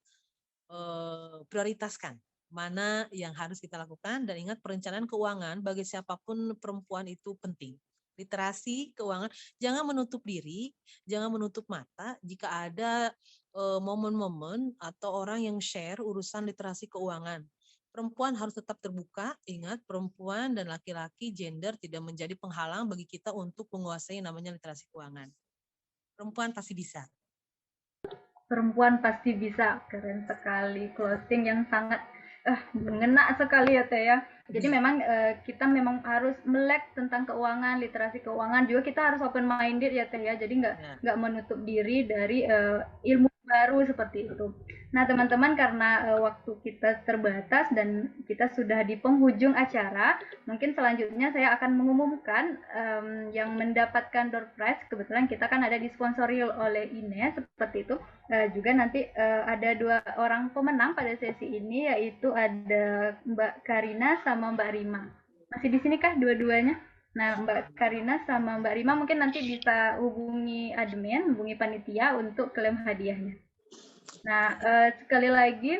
Prioritaskan mana yang harus kita lakukan, dan ingat, perencanaan keuangan bagi siapapun perempuan itu penting. Literasi keuangan, jangan menutup diri, jangan menutup mata jika ada momen-momen atau orang yang share urusan literasi keuangan. Perempuan harus tetap terbuka. Ingat, perempuan dan laki-laki, gender tidak menjadi penghalang bagi kita untuk menguasai namanya literasi keuangan. Perempuan pasti bisa. Perempuan pasti bisa. Keren sekali. Closing yang sangat mengena sekali ya Teh ya. Jadi memang kita memang harus melek tentang keuangan, literasi keuangan. Juga kita harus open minded ya Teh ya. Jadi nggak menutup diri dari ilmu baru seperti itu. Nah teman-teman, karena waktu kita terbatas dan kita sudah di penghujung acara, mungkin selanjutnya saya akan mengumumkan yang mendapatkan door prize. Kebetulan kita kan ada disponsori oleh INES seperti itu. Juga nanti ada 2 orang pemenang pada sesi ini, yaitu ada Mbak Karina sama Mbak Rima. Masih di sini kah dua-duanya? Nah, Mbak Karina sama Mbak Rima mungkin nanti bisa hubungi admin, hubungi panitia untuk klaim hadiahnya. Nah, sekali lagi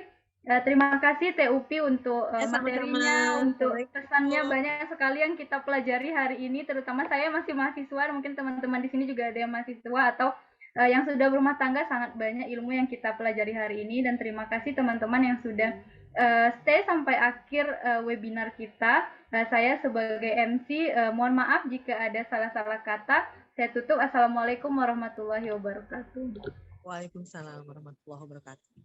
terima kasih TUP untuk materinya, untuk pesannya. Banyak sekali yang kita pelajari hari ini, terutama saya masih mahasiswa, mungkin teman-teman di sini juga ada yang mahasiswa atau yang sudah berumah tangga. Sangat banyak ilmu yang kita pelajari hari ini, dan terima kasih teman-teman yang sudah stay sampai akhir webinar kita. Saya sebagai MC mohon maaf jika ada salah-salah kata. Saya tutup. Assalamualaikum warahmatullahi wabarakatuh. Waalaikumsalam warahmatullahi wabarakatuh.